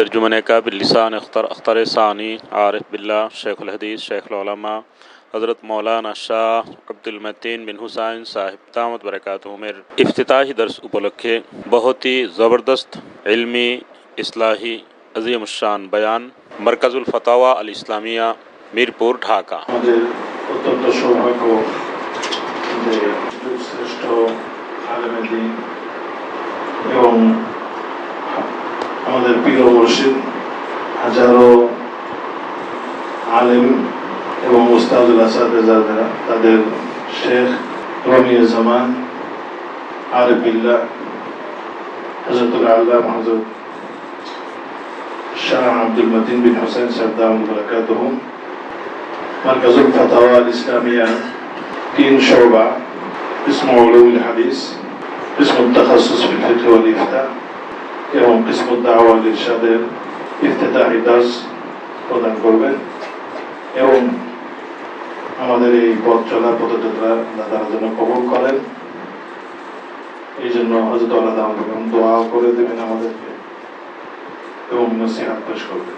तर्जुमान काबिल लिसान अख्तर सानी आरिफ बिल्ला शेखुल हदीस शेखुल उलमा हज़रत मौलाना शाह अब्दुल मतीन बिन हुसैन साहिब दामत बरकातुहू मेर इफ्तिताही दर्स उपलक्षे बहुत ही ज़बरदस्त इल्मी इस्लाही अज़ीम शान बयान मरकज़ुल फतावा अल इस्लामिया मीरपुर ढाका। অত্যন্ত সৌভাগ্য যে শ্রেষ্ঠ আলেমে দ্বীন এবং আমাদের পীর মুর্শিদ হাজারো আলেম এবং উস্তাদুল আসাতিজা তাদের শেখ রমিয়ে জামান আরিফ বিল্লাহ হযরতুল আল্লামা হযরত শাহ আব্দুল মতিন বিন হুসাইন সাহেব দামাত বরকাতুহু मरकज़ुल फतावा अल इस्लामिया 3 शोबा किस्म उलूमुल हदीस किस्म तखस्सुस फिल फिक़्ह वल इफ्ता এবং किस्म दावा वल इरशाদের ইফতিতাহি দর্স প্রদান করবেন এবং আমাদের এই পথ চলা পদযাত্রা আল্লাহ যেন কবুল করেন এই জন্য হযরত আল্লাহ তাআলা দোয়া করে দেবেন আমাদেরকে এবং নসিহত পেশ করবেন।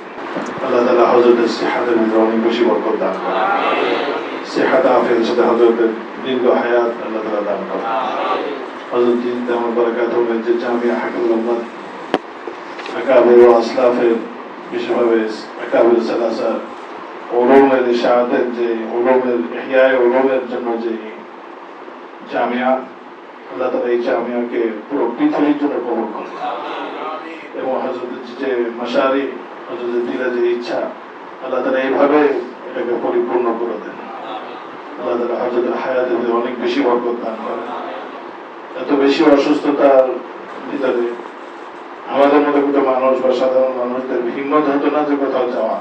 আল্লাহ তাআলা হযরতের সিহাতের ভিতরে অনেক বেশি বরকত দান করেন, সিহাত আফিয়াতের সাথে হযরতের দীর্ঘ হায়াত আল্লাহ তাআলা দান করেন। হযরত জি দামাত বরকাতুহু যে জামিয়া হাকিমুল উম্মাহ আকাবির ও আসলাফের বিশেষভাবে আকাবির সালাসা উলুমের ইশাআতের যে উলুমের ইহয়ায়ে উলুমের জন্য যে জামিয়া আল্লাহ তাআলা এই জামিয়াকে পুরো পৃথিবীর জন্য কবুল করেন এবং হযরতের যে মাশারি হযরতের দিলে যে ইচ্ছা আল্লাহ তাআলা এইভাবে এটাকে পরিপূর্ণ করে দেন। আল্লাহ তাআলা হযরতের হায়াতে অনেক বেশি বরকত দান করেন। এত বেশি অসুস্থতার ভিতরে আমাদের মতো কোনো মানুষ বা সাধারণ মানুষদের হিম্মত হতো না যে কোথাও যাওয়া।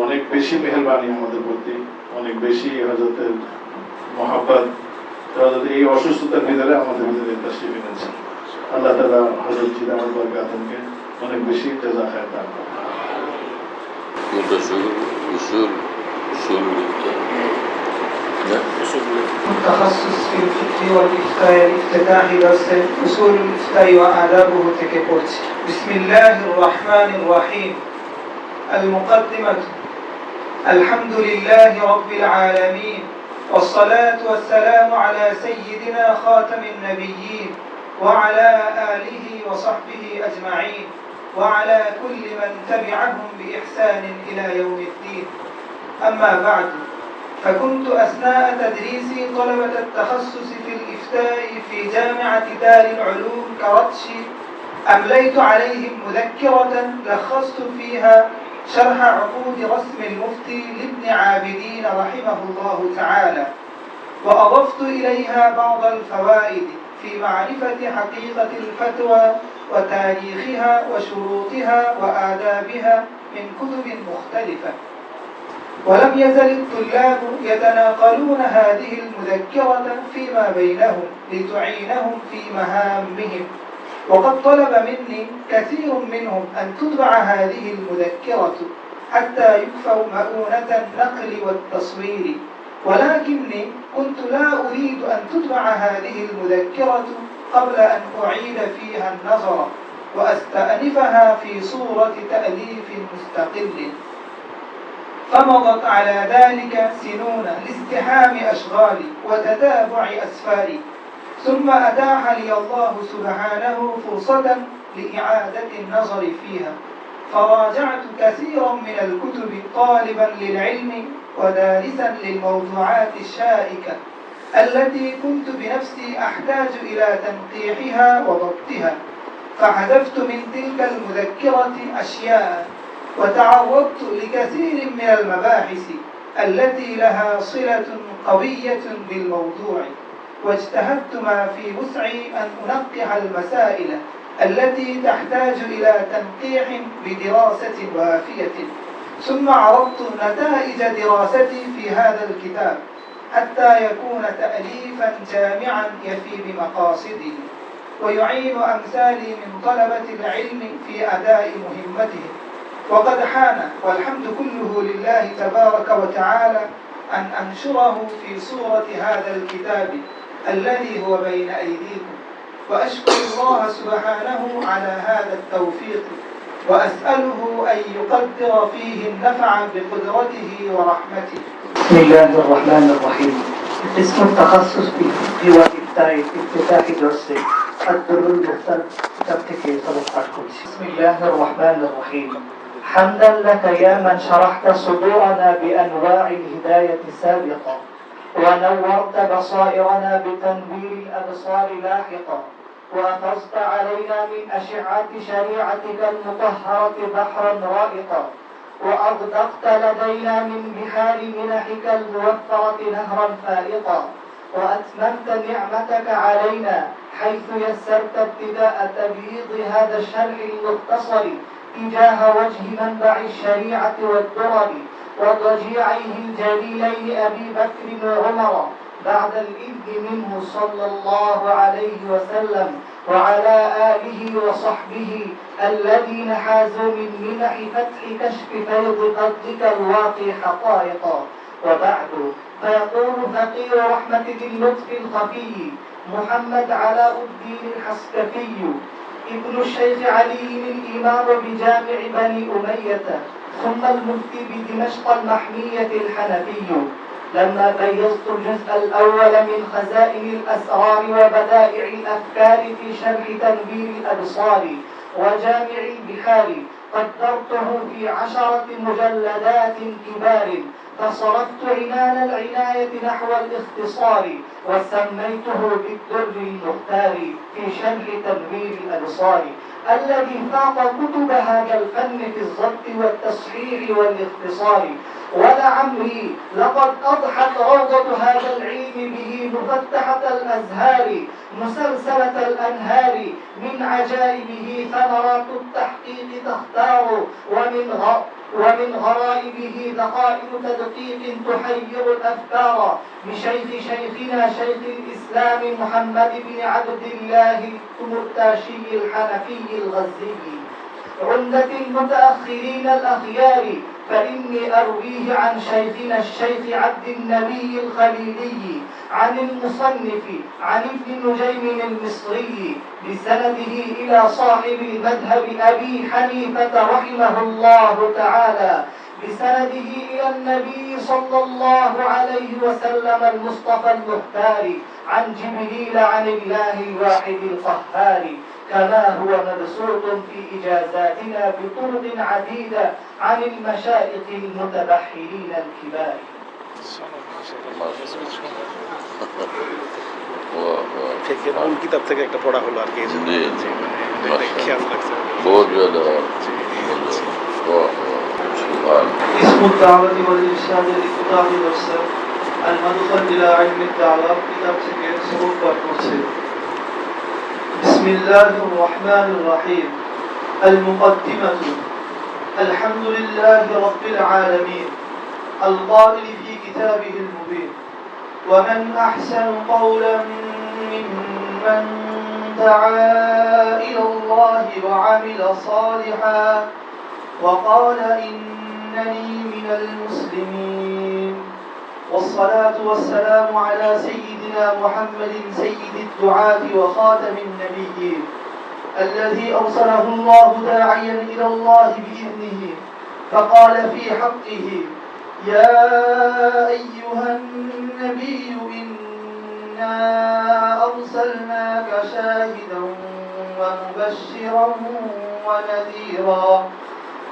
অনেক বেশি মেহেরবানি আমাদের প্রতি, অনেক বেশি হযরতের মহব্বত এই অসুস্থতার ভিতরে আমাদের ভিতরে তাশরীফ এনেছেন। আল্লাহ তাআলা হযরত জি দামাত বরকাতুহুকে অনেক বেশি জাযা খায়ের দান করেন। متخصص في الفقه والإفتاء افتتاح درس أصول الإفتاء وآدابه থেকে পড়ছি। بسم الله الرحمن الرحيم. المقدمة. الحمد لله رب العالمين والصلاة والسلام على سيدنا خاتم النبيين وعلى آله وصحبه أجمعين وعلى كل من تبعهم بإحسان إلى يوم الدين. أما بعد، فكنت أثناء تدريسي طلبة التخصص في الإفتاء في جامعة دار العلوم كرتشي أمليت عليهم مذكرة لخصت فيها شرح عقود رسم المفتي لابن عابدين رحمه الله تعالى، وأضفت إليها بعض الفوائد في معرفة حقيقة الفتوى وتاريخها وشروطها وآدابها من كتب مختلفة. ولم يزل الطلاب يتناقلون هذه المذكرة فيما بينهم لتعينهم في مهامهم، وقد طلب مني كثير منهم أن تتبع هذه المذكرة حتى يكفوا مؤونة النقل والتصوير، ولكني كنت لا أريد أن تتبع هذه المذكرة قبل أن أعيد فيها النظر وأستأنفها في صورة تأليف مستقل. فمضت على ذلك سنون لاستحام أشغالي وتتابع أسفاري، ثم أتاح لي الله سبحانه فرصة لإعادة النظر فيها، فراجعت كثيرا من الكتب طالبا للعلم ودارسا للموضوعات الشائكة التي كنت بنفسي أحتاج إلى تنقيحها وضبطها، فحذفت من تلك المذكرة أشياء وتعرضت لكثير من المباحث التي لها صلة قوية بالموضوع، واجتهدت ما في وسعي أن أنقح المسائل التي تحتاج إلى تنقيح بدراسة وافية، ثم عرضت نتائج دراستي في هذا الكتاب حتى يكون تأليفا جامعا يفي بمقاصده ويعين أمثالي من طلبة العلم في أداء مهمتهم. وقد حان والحمد كله لله تبارك وتعالى أن أنشره في صورة هذا الكتاب الذي هو بين أيديكم، وأشكر الله سبحانه على هذا التوفيق، وأسأله أن يقدر فيه النفع بقدرته ورحمته. بسم الله الرحمن الرحيم. اسم التخصص بالفقه والإفتاء افتتاح درس الدر المختلف كتاب থেকে সবক পাঠ করছি। بسم الله الرحمن الرحيم. حمدا لك يا من شرحت صدورنا بأنواع الهداية السابقة، ونورت بصائرنا بتنوير الأبصار لاحقا، وأفرزت علينا من أشعة شريعتك المطهرة بحرا رائقا، وأغدقت لدينا من بحار منحك الموفرة نهرا فائقا، وأتممت نعمتك علينا حيث يسرت ابتداء تبييض هذا الشرح المختصر تجاه وجه منبع الشريعة والدرر وضجيعيه الجليلين أبي بكر وعمر بعد الإذن منه صلى الله عليه وسلم، وعلى آله وصحبه الذين حازوا من منح فتح كشف فيض فضلك الواقي حقائقا. وبعد، فيقول فقير رحمة ذي اللطف الخفي محمد علاء الدين الحسكفي ابن الشيخ علي الإمام بجامع بني أمية ثم المفتي بدمشق المحمية الحنفي، لما بيضت الجزء الأول من خزائن الأسرار وبدائع الأفكار في شرح تنوير الأبصار وجامع البحار قدرته في 10 مجلدات كبار، فصرفت عنان العناية نحو الاختصار، وسميته بالدر المختار في شرح تنوير الأبصار، الذي فاق كتب هذا الفن في الضبط والتصحيح والاختصار. ولعمري لقد أضحت روضة هذا العلم به مفتحة الأزهار مسلسلة الأنهار، من عجائبه ثمرات التحقيق تختار، ومن غرائبه دقائق تدقيق تحير الأفكار، بشيخ شيخنا شيخ الإسلام محمد بن عبد الله التمرتاشي الحنفي الغزي عمدة المتأخرين الأخيار، فإني أرويه عن شيخنا الشيخ عبد النبي الخليلي عن المصنف عن ابن نجيم المصري بسنده إلى صاحب المذهب أبي حنيفة رحمه الله تعالى بسنده إلى النبي صلى الله عليه وسلم المصطفى المختار عن جبريل عن الله الواحد القهار، كما هو مبسوط في إجازاتنا بطرق عديدة عن المشايخ المتبحرين الكبار. কিতাব থেকে একটা পড়া হলো আর কি, খেয়াল রাখছে। اسم الدعوة والإرشاد لافتتاح درس المدخل إلى علم الدعوة كتاب থেকে সবক পাঠ করছে। بسم الله الرحمن الرحيم. المقدمة. الحمد لله رب العالمين القائل في كتابه المبين: ومن أحسن قولا ممن دعا إلى الله وعمل صالحا وقال إنني من المسلمين. والصلاة والسلام على سيدنا محمد سيد الدعاة وخاتم النبيين الذي أرسله الله داعيا إلى الله بإذنه، فقال في حقه: يا أيها النبي إنا أرسلناك شاهدا ومبشرا ونذيرا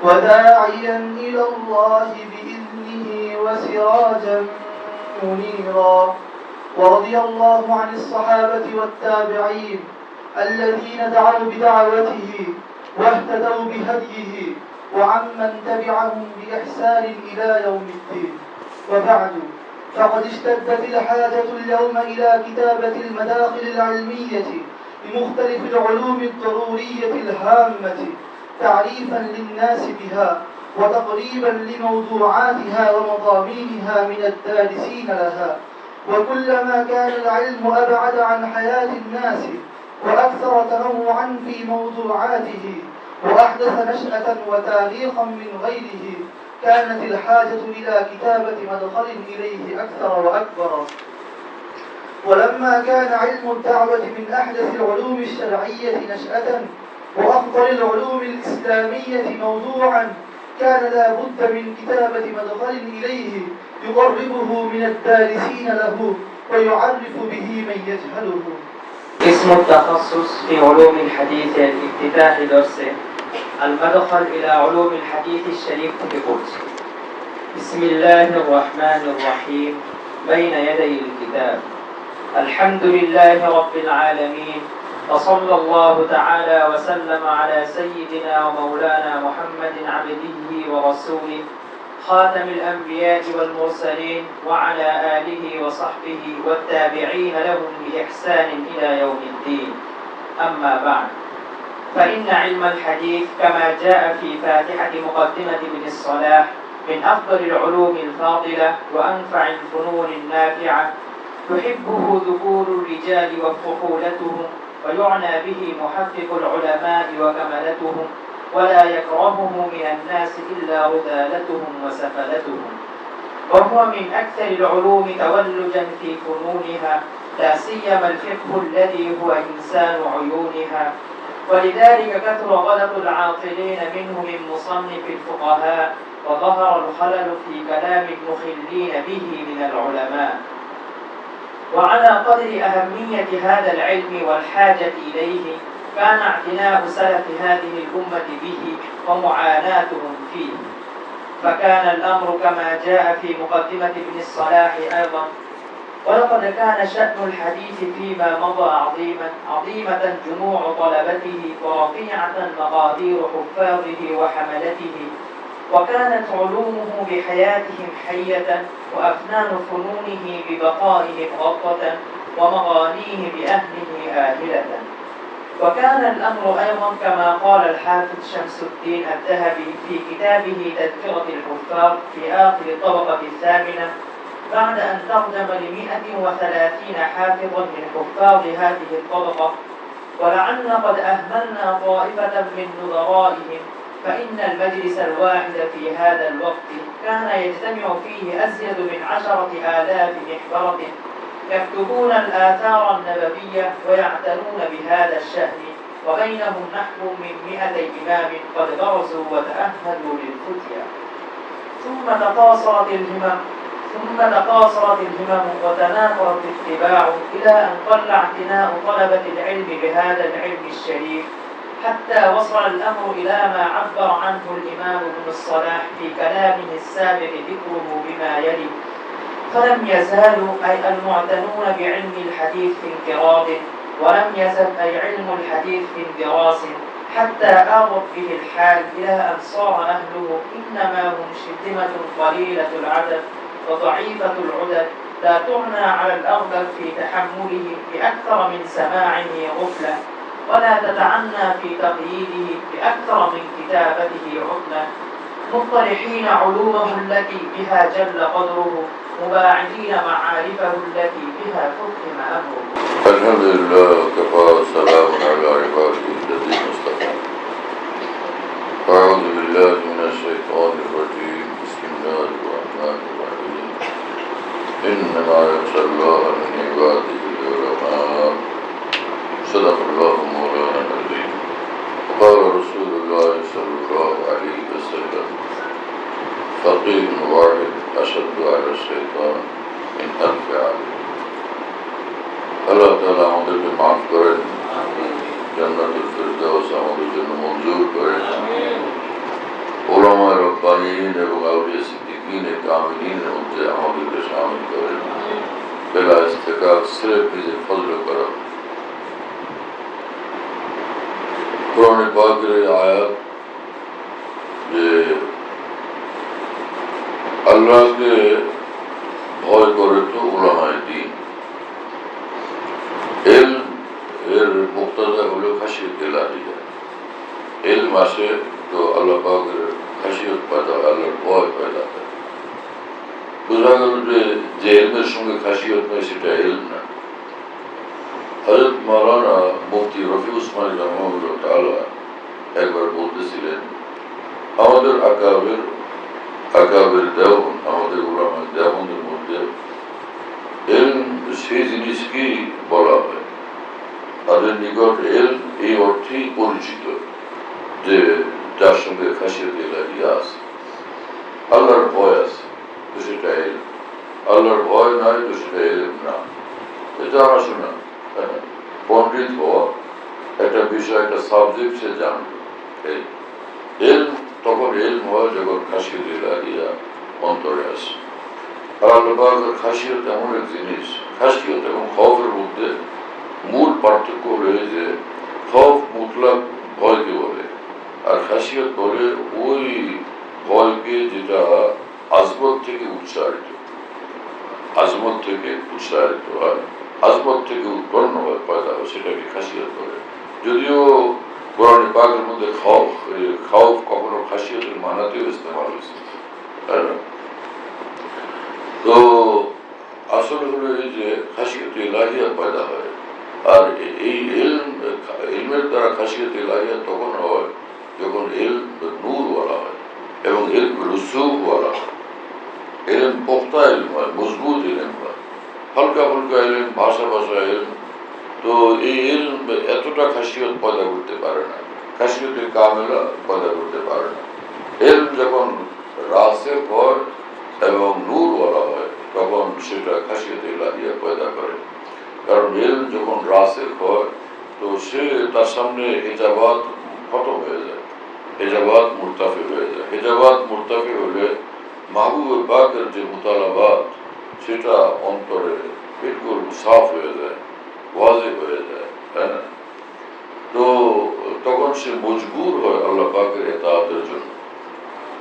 وداعيا إلى الله بإذنه وسراجا منيرا. ورضي الله عن الصحابة والتابعين الذين دعوا بدعوته واهتدوا بهديه وعمن تبعهم بإحسان إلى يوم الدين. وبعد، فقد اشتدت الحاجة اليوم إلى كتابة المداخل العلمية لمختلف العلوم الضرورية الهامة تعريفا للناس بها وتقريبا لموضوعاتها ومضامينها من الدارسين لها. وكلما كان العلم أبعد عن حياة الناس وأكثر تنوعا في موضوعاته وأحدث نشأة وتاريخا من غيره، كانت الحاجة إلى كتابة مدخل إليه أكثر وأكبر. ولما كان علم الدعوة من أحدث العلوم الشرعية نشأة وأفضل العلوم الإسلامية موضوعا كان لا بد من كتابة مدخل إليه يقربه من الدارسين له ويعرف به من يجهله. اسم التخصص في علوم الحديث الافتتاح درسه المدخل إلى علوم الحديث الشريف بقدس. بسم الله الرحمن الرحيم. بين يدي الكتاب. الحمد لله رب العالمين، وصلى الله تعالى وسلم على سيدنا ومولانا محمد عبده ورسوله خاتم الأنبياء والمرسلين وعلى آله وصحبه والتابعين لهم بإحسان إلى يوم الدين. أما بعد، فإن علم الحديث كما جاء في فاتحة مقدمة ابن الصلاح من أفضل العلوم الفاضلة وأنفع الفنون النافعة، يحبه ذكور الرجال وفحولتهم، ويعنى به محقق العلماء وكملتهم، ولا يكرهه من الناس إلا رذالتهم وسفلتهم. وهو من أكثر العلوم تولجا في فنونها، لا سيما الفقه الذي هو إنسان عيونها، ولذلك كثر غلط العاطلين منه من مصنف الفقهاء، وظهر الخلل في كلام المخلين به من العلماء. وعلى قدر أهمية هذا العلم والحاجة إليه كان اعتناء سلف هذه الأمة به ومعاناتهم فيه، فكان الأمر كما جاء في مقدمة ابن الصلاح أيضا: ولقد كان شأن الحديث فيما مضى عظيمة جموع طلبته، ورفيعة مقادير حفاظه وحملته، وكانت علومه بحياتهم حية، وأفنان فنونه ببقائهم غطة، ومغانيه بأهله آهلة. وكان الأمر أيضا كما قال الحافظ شمس الدين الذهبي في كتابه تذكرة الحفاظ في آخر الطبقة الثامنة، بعد أن ترجم ل130 حافظا من حفاظ هذه الطبقة: ولعلنا قد أهملنا طائفة من نظرائهم، فإن المجلس الواحد في هذا الوقت كان يجتمع فيه أزيد من 10,000 محبرة يكتبون الآثار النبوية ويعتنون بهذا الشأن، وبينهم نحو من 200 إمام قد برزوا وتأهلوا للفتيا. ثم تقاصرت الهمم وتناثرت الاتباع، إلى أن قل اعتناء طلبة العلم بهذا العلم الشريف، حتى وصل الأمر إلى ما عبر عنه الإمام ابن الصلاح في كلامه السابق ذكره بما يلي: فلم يزالوا أي المعتنون بعلم الحديث في انقراض، ولم يزل أي علم الحديث في اندراس، حتى آضت به الحال إلى أن صار أهله إنما هم شتمة قليلة العدد وضعيفة العدد، لا تعنى على الأغلب في تحمله بأكثر من سماعه غفلة، ولا تتعنى في تقييده بأكثر من كتابته عطلة، مطرحين علومه التي بها جل قدره، مباعدين معارفه التي بها فهم أمره. الحمد لله وكفى، سلام على عباده الذين اصطفى. أعوذ بالله من الشيطان الرجيم. بسم الله الرحمن الرحيم. إنما يخشى الله من عباده العلماء. صدق الله مولانا العظيم. وقال رسول الله صلى الله عليه وسلم: فقيه واحد أشد على الشيطان من 1000 عالم। আল্লাহ তাআলা আমাদেরকে মাফ করেন, জান্নাতুল ফিরদাউস আমাদের জন্য মঞ্জুর করেন। উলামায়ে রব্বানীন এবং আউলিয়া সিদ্দিকিন কামিলিনের মধ্যে আমাদেরকে শামিল করেন। বেলা ইস্তেকাক সিরফ নিজের ফজল করেন। কোরআনে পাকের এই আয়াত যে আল্লাহকে ভয় করে তো উলামায়ে দ্বীন, এর মুক্তাদা হলো খাশিয়ত ইলাহিয়া। ইলম আসে তো আল্লাহ পাকের খাশিয়ত পয়দা হয়, আল্লাহর ভয় পয়দা হয়। বোঝা গেল যে ইলমের সঙ্গে খাশিয়ত নেই সেটা ইলম না। হযরত মাওলানা মুফতি রফি উসমানী রাহমাহুল্লাহ তাআলা একবার বলতেছিলেন, আমাদের আকাবের দেওবন্দ, আমাদের উলামায়ে দেওবন্দের মধ্যে ইলম সেই জিনিসকেই বলা হয়। তাদের নিকট এলম এই অর্থেই পরিচিত যে যার সঙ্গে খাসিয়ত ইলাহিয়া আছে, আল্লাহর ভয় আছে, তো সেটা এলম। আল্লাহর ভয় নাই তো সেটা এলম না। জানাশোনা, পণ্ডিত হওয়া একটা বিষয়, একটা সাবজেক্ট সে জানবে। এলম তখন এলম হয় যখন খাসিয়ত ইলাহিয়া অন্তরে আসে। আর আল্লাহ খাসিয়ত এমন এক জিনিস, খাসিয়ত এবং খৌফের মধ্যে মূল পার্থক্য হলে যে খৌফ মুতলাক ভয়কে বলে, আর খাসিয়ত বলে ওই ভয়কে যেটা আজমত থেকে উচ্চারিত, আজমত থেকে উচ্চারিত হয়, আজমত থেকে উৎপন্ন হয়, পয়দা হয়, সেটাকে খাসিয়ত বলে। যদিও কোরআনে পাকের মধ্যে খৌফ কখনো খাসিয়তের মানাতেও ইস্তেমাল হয়েছে, তাই না? তো আসলে হলো এই যে খাসিয়ত ইলাহিয়া পয়দা হয়। আর এই ইলমের দ্বারা খাসিয়ত ইলাহিয়া তখন হয় যখন ইলম নূরওয়ালা হয় এবং ইলম রুসুখওয়ালা হয়। ইলম পোক্তা ইলম হয়, মজবুত ইলম হয়। হালকা ফুলকা ইলম, ভাষা ভাষা ইলম, তো এই ইলম এতটা খাসিয়ত পয়দা করতে পারে না, খাসিয়তের কামেলা পয়দা করতে পারে না। ইলম যখন রাসিখ হয় এবং নূরওয়ালা হয় তখন সেটা খাসিয়ত ইলাহিয়া পয়দা করে। কারণ ইলম যখন রাসিখ হয় তো সে তার সামনে হিজাবাত খতম হয়ে যায়, হিজাবাত মুরতাফি হয়ে যায়। হিজাবাত মুরতাফি হলে মাহবুবে পাকের যে মুতালাবাত সেটা অন্তরে বিলকুল সাফ হয়ে যায়, ওয়াজি হয়ে যায়, তাই না? তো তখন সে মজবুর হয় আল্লাহ পাকের ইতাআতের জন্য,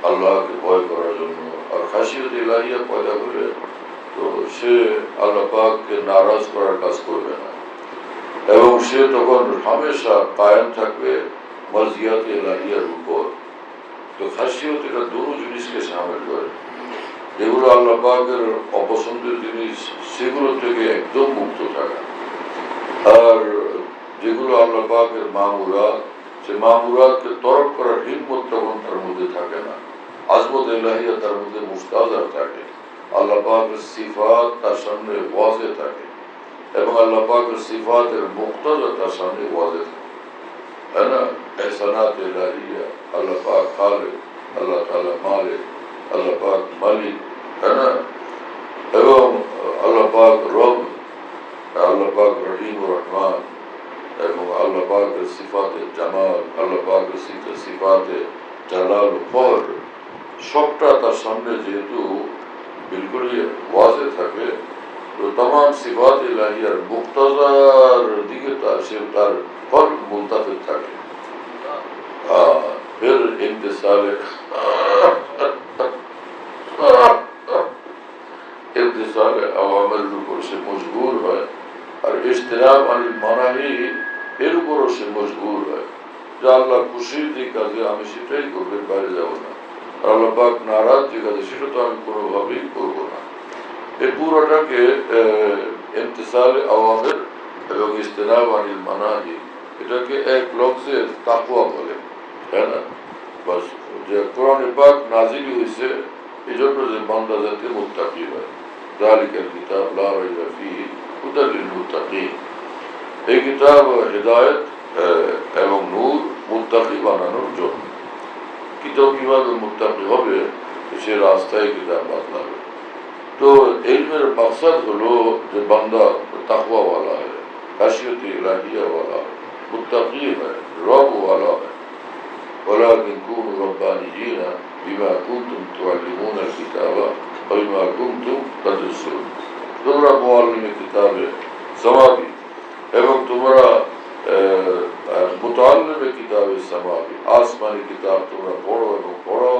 আল্লাহকে ভয় করার জন্য। আর খাসিয়ত ইলাহিয়া পয়দা করে তো সে আল্লাহ পাককে নারাজ করার কাজ করবে না, এবং সে তখন হামেশা কায়েম থাকবে মরজিয়াত ইলাহিয়ার উপর। তো খাসিয়ত এটা দুটো জিনিসকে সামিল করে, যেগুলো আল্লাহ পাকের অপছন্দের জিনিস সেগুলো থেকে একদম মুক্ত থাকা, আর যেগুলো আল্লাহ পাকের মামুরাত, সে মামুরাতকে তরক করার হিম্মত তখন তার মধ্যে থাকে না। আজমত ইলাহিয়া তার মধ্যে মুস্তাজার থাকে, আল্লাহ পাকের সিফাত তার সামনে ওয়াজে থাকে, এবং আল্লাহ পাকের সিফাতের মুক্তাজা তার সামনে ওয়াজে থাকে, তাই না? এহসানাত ইলাহিয়া, আল্লাহ পাক খালিক, আল্লাহ তাআলা মালিক, আল্লাহ পাক মালিক, তাই না? এবং আল্লাহ পাক রব, আল্লাহ পাক রহিম ও রহমান, এবং আল্লাহ পাকের সিফাতে জামাল, আল্লাহ পাকের সিফাতে জালাল ও ফখর, সবটা তার সামনে যেহেতু বিলকুলই ওয়াজে থাকে, তো तमाम সিফাত ইলাহিয়ার মুক্তাজার দিকে তার কলব মুলতাফিক থাকে। फिर इम्तिसाल अवामिर উপর সে মজবুর হয়, আর ইজতিনাব আনিল মানাহি এর উপরও সে মজবুর হয় যে আল্লাহ খুশির যে কাজে আমি সেটাই করবে, বাইরে যাব না। আর আল্লাহ পাক নারাজ যে কাজে সেটা তো আমি কোনোভাবেই করবো না। এই পুরোটাকে ইমতিসাল আওয়ামির এবং ইজতিনাব আনিল মানাহি, এটাকে এক লফজে তাকওয়া বলে, তাই না? বাস, যে কোরআনে পাক নাজিল হয়েছে এই জন্য যে বান্দা যাতে মুত্তাকি হয়। যালিকাল কিতাব লা রাইবা ফীহি হুদাল লিল মুত্তাকিন, এই কিতাব হিদায়াত এবং নূর মুত্তাকি বানানোর জন্য। কিতাব কিভাবে মুত্তাকি হবে সে রাস্তায় কিতাব বাতলাবে। তো ইলমের মাকসাদ হলো যে বান্দা তাকওয়াওয়ালা হয়, খাশিয়ত ইলাহিয়াওয়ালা হয়, মুত্তাকি হয়, রবওয়ালা হয়। ولكن كونوا ربانيين بما كنتم تعلمون الكتاب وبما كنتم تدرسون। তোমরা মুআল্লিমে কিতাবে সামাবি এবং তোমরা মুতাআল্লিমে কিতাবে সামাবি, আসমানি কিতাব তোমরা পড়ো এবং পড়াও।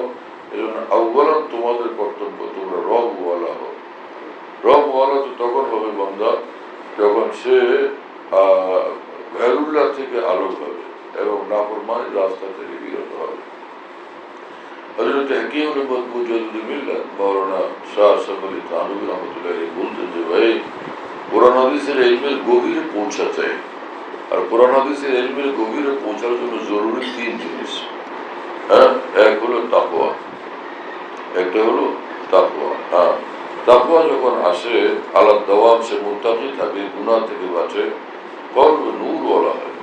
এজন্য আউয়ালান তোমাদের কর্তব্য তোমরা রবওয়ালা হও। রবওয়ালা তো তখন হবে বান্দা যখন সে গায়রুল্লাহ থেকে আলোক হবে এবং নাফরমানির রাস্তা থেকে বিরত হবে। হযরত হাকিমুল মুজাদ্দিদ মিল্লাত মাওলানা শাহ আশরাফ আলী থানভী রাহমাতুল্লাহ বলতেন যে ভাই, কোরআন হাদিসের ইলমের গভীরে পৌঁছা চাই, আর কোরআন হাদিসের ইলমের গভীরে পৌঁছার জন্য জরুরি তিন জিনিস। এক হলো তাকওয়া, একটা হলো তাকওয়া, তাকওয়া যখন আসে আলাদ দাওয়াম সে মুত্তাকি থাকে, গুনাহ থেকে বাঁচে, কলব নূর বলা হয়।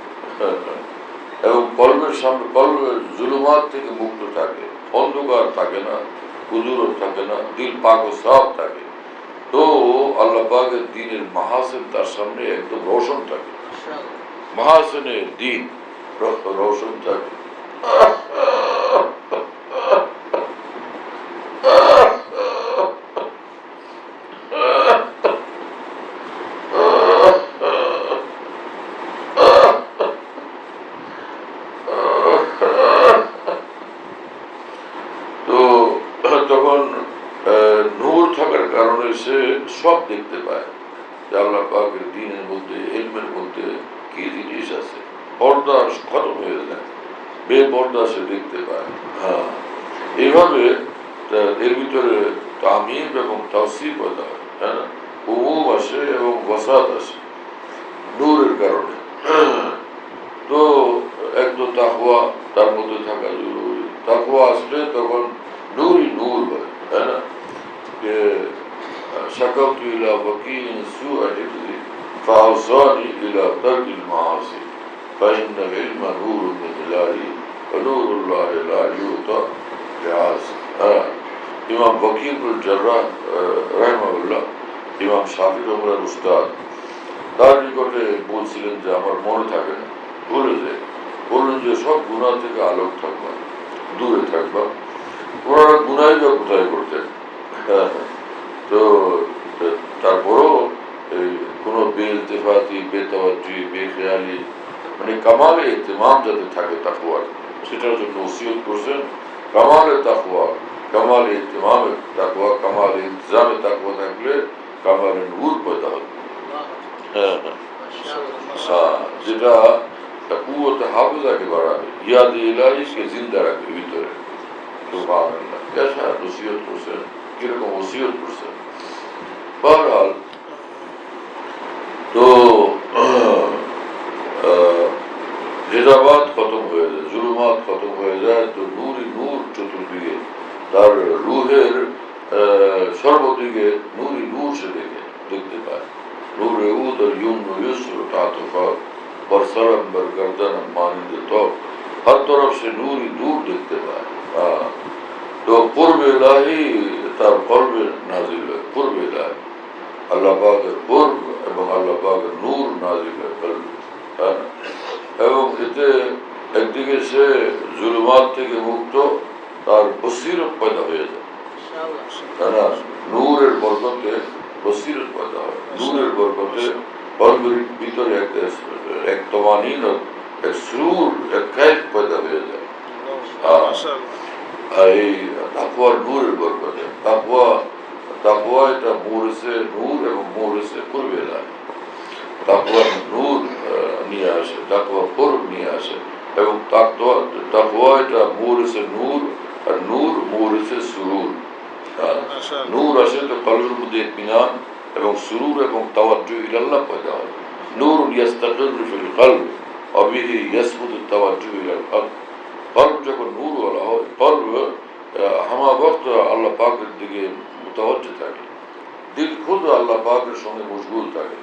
এবং কলবের সামনে কলবের জুলুমাত থেকে মুক্ত থাকে, অন্ধকার থাকে না, কুদুরত থাকে না, দিল পাক ও সাফ থাকে। তো আল্লাহ পাকের দ্বীনের মাহাসিন তার সামনে একদম রোশন থাকে, মাহাসিনের দ্বীন রোশন থাকে। তো তখন নূর থাকার কারণে সে সব দেখতে পায় যে আল্লাহ পাকের দ্বীনের মধ্যে, ইলমের মধ্যে কি জিনিস আছে। পর্দা খতম হয়ে যায়, বেপর্দা সে দেখতে পায়। হ্যাঁ, এইভাবে এর ভিতরে তামিম এবং তাওসিফ পয়দা হয়, হ্যাঁ না, উমুম আসে এবং ওয়াসাত আসে নূরের কারণে। তো এক তো তাকওয়া তার মধ্যে থাকা জরুরি। তাকওয়া আসলে তখন নূরই নূর হয়, তাই না। যে শাকাউতু ইলা ওয়াকিন সুআ হিফজি ফাআওসানি ইলা তারকিল মাআসি ফাইন্নাল ইলমা নূরুন মিন ইলাহি ওয়া নূরুল্লাহি লা ইউতা বিআসি। ইমাম ওয়াকিউল জাররাহ রাহিমাহুল্লাহ, ইমাম শাফি রহমার উস্তাদ, তার নিকটে বলছিলেন যে আমার মনে থাকে না, ভুলে যায়। বললেন যে সব গুনাহ থেকে আলোক থাকবা, দূরে থাকবা। ওনারা গুনাই বা কোথায় করতেন? তো তারপরও এই কোনো বেইলতেফাতি, বেতাওয়াজ্জুহি, বেখেয়ালি, মানে কামালে ইহতিমাম যাতে থাকে তাকওয়ার, সেটার জন্য ওসিয়ত করছেন। কামালে তাকওয়া, কামালে ইহতিমামে তাকওয়া, কামালে ইলতিজামে তাকওয়া থাকলে কামালে নূর পয়দা হবে। যেটা কুওয়াতে হাফেজাকে বাড়াবে, ইয়াদ ইলাহিকে জিন্দা রাখবে ভিতরে। সুবহানাল্লাহ, কেসা ওসিয়ত করছেন, কিরকম ওসিয়ত করছেন। বহরহাল, তো হেজাবাত খতম হয়ে যায়, জুলুমাত খতম হয়ে যায়। তো নূরই নূর চতুর্দিকে, তার রুহের সর্বদিকে নূরই নূর সে দেখতে পায়। नूर उदर युम्न युस्र तातुफा बरसरम बरगर्दन मानिंद तो हर तरफ से नूर ही नूर देखते पाए। तो कुर्ब इलाही तार कल्ब नाजिल है, कुर्ब इलाही अल्लाह पाक कुर्ब এবং আল্লাহ পাকের নূর নাজিল হয় কলবে। এবং এতে একদিকে সে জুলুমাত থেকে মুক্ত, তার বসিরত পয়দা হয়ে যায়, তাই না। নূরের বরকতে বসিরত পয়দা হয়, নূরের বরকতে কলবের ভিতরে এক তমানিনত, এক সুরুর, এক কায়েফ পয়দা হয়ে যায়। এই তাকওয়ার নূরের বরকতে, তাকওয়া এটা মোরেসে নূর এবং মোরেসে কুরবে ইলাহি। তাকওয়ার নূর নিয়ে আসে, তাকওয়া কুরব নিয়ে আসে। এবং তাকওয়া এটা মোরেসে নূর, আর নূর মোরেসে সুরুর। নূর আসে তো কলবের মধ্যে ইতমিনান এবং সুরুর এবং তাওয়াজ্জুহ ইলাল্লাহ পয়দা হয়। নূর ইয়াস্তাকিরু ফিল কলব ওয়া বিহি ইয়াসবুতু তাওয়াজ্জুহ ইলাল কলব। কলব যখন নূর ওয়ালা হয়, কলব হামা ওয়াক্ত আল্লাহ পাকের দিকে মুতাওয়াজ্জিহ থাকে, দিল খুদ আল্লাহ পাকের সঙ্গে মশগুল থাকে।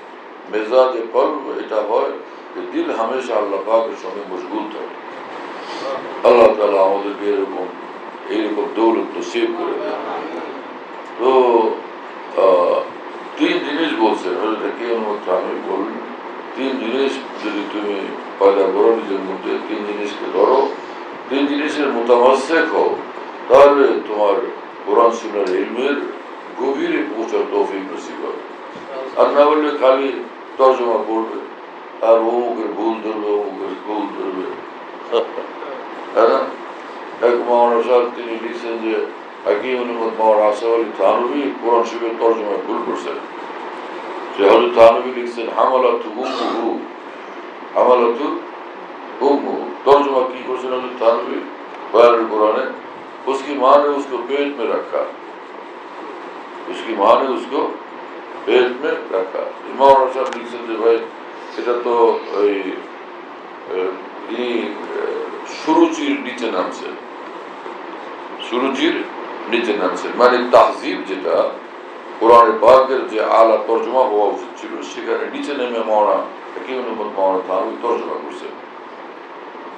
মেজাজে কলব এটা হয় যে দিল হামেশা আল্লাহ পাকের সঙ্গে মশগুল থাকে। আল্লাহ তাআলা আমাদেরকে এইরকম দৌলত নসিব করে দেন। তো তিন জিনিস বলছেন আমি বলুন, তিন জিনিস যদি তুমি পয়দা করো নিজের মধ্যে, তিন জিনিসকে ধরো, তিন জিনিসের মুতামাসসিক হও, তাহলে তোমার কোরআন সুন্নাহর ইলমের গভীরে পৌঁছার তৌফিক নসিব হবে। আর না বললে খালি তর্জমা করবে আর অমুকের ভুল ধরবে, অমুকের ভুল ধরবে। হ্যাঁ, এক মাওলানা সাহেব তিনি লিখছেন যে হাকিম উম্মত মাওলানা আসফ আলী থানভী কোরআন শরীফের তর্জমায় ভুল করছেন। যে হযরত থানভী লিখছেন হামালাতু উম্মুহু, হামালাতু उम्मुहु, तर्जुमा की क्वेश्चन है थानवी बयान कुरान है, उसकी माँ ने उसको पेट में रखा, उसकी माँ ने उसको पेट में रखा। इमाम रशद लिखছেন যে ভাই এটা তো ওই সুরুচির নিচে নামছে, সুরুচির নিচে নামছে, মানে তাহজিব যেটা কোরআনের পাকের যে আলা তর্জমা হওয়া উচিত ছিল সেখানে নিচে নেমে মাওলানা মাওলানা থানভী তর্জমা করছেন।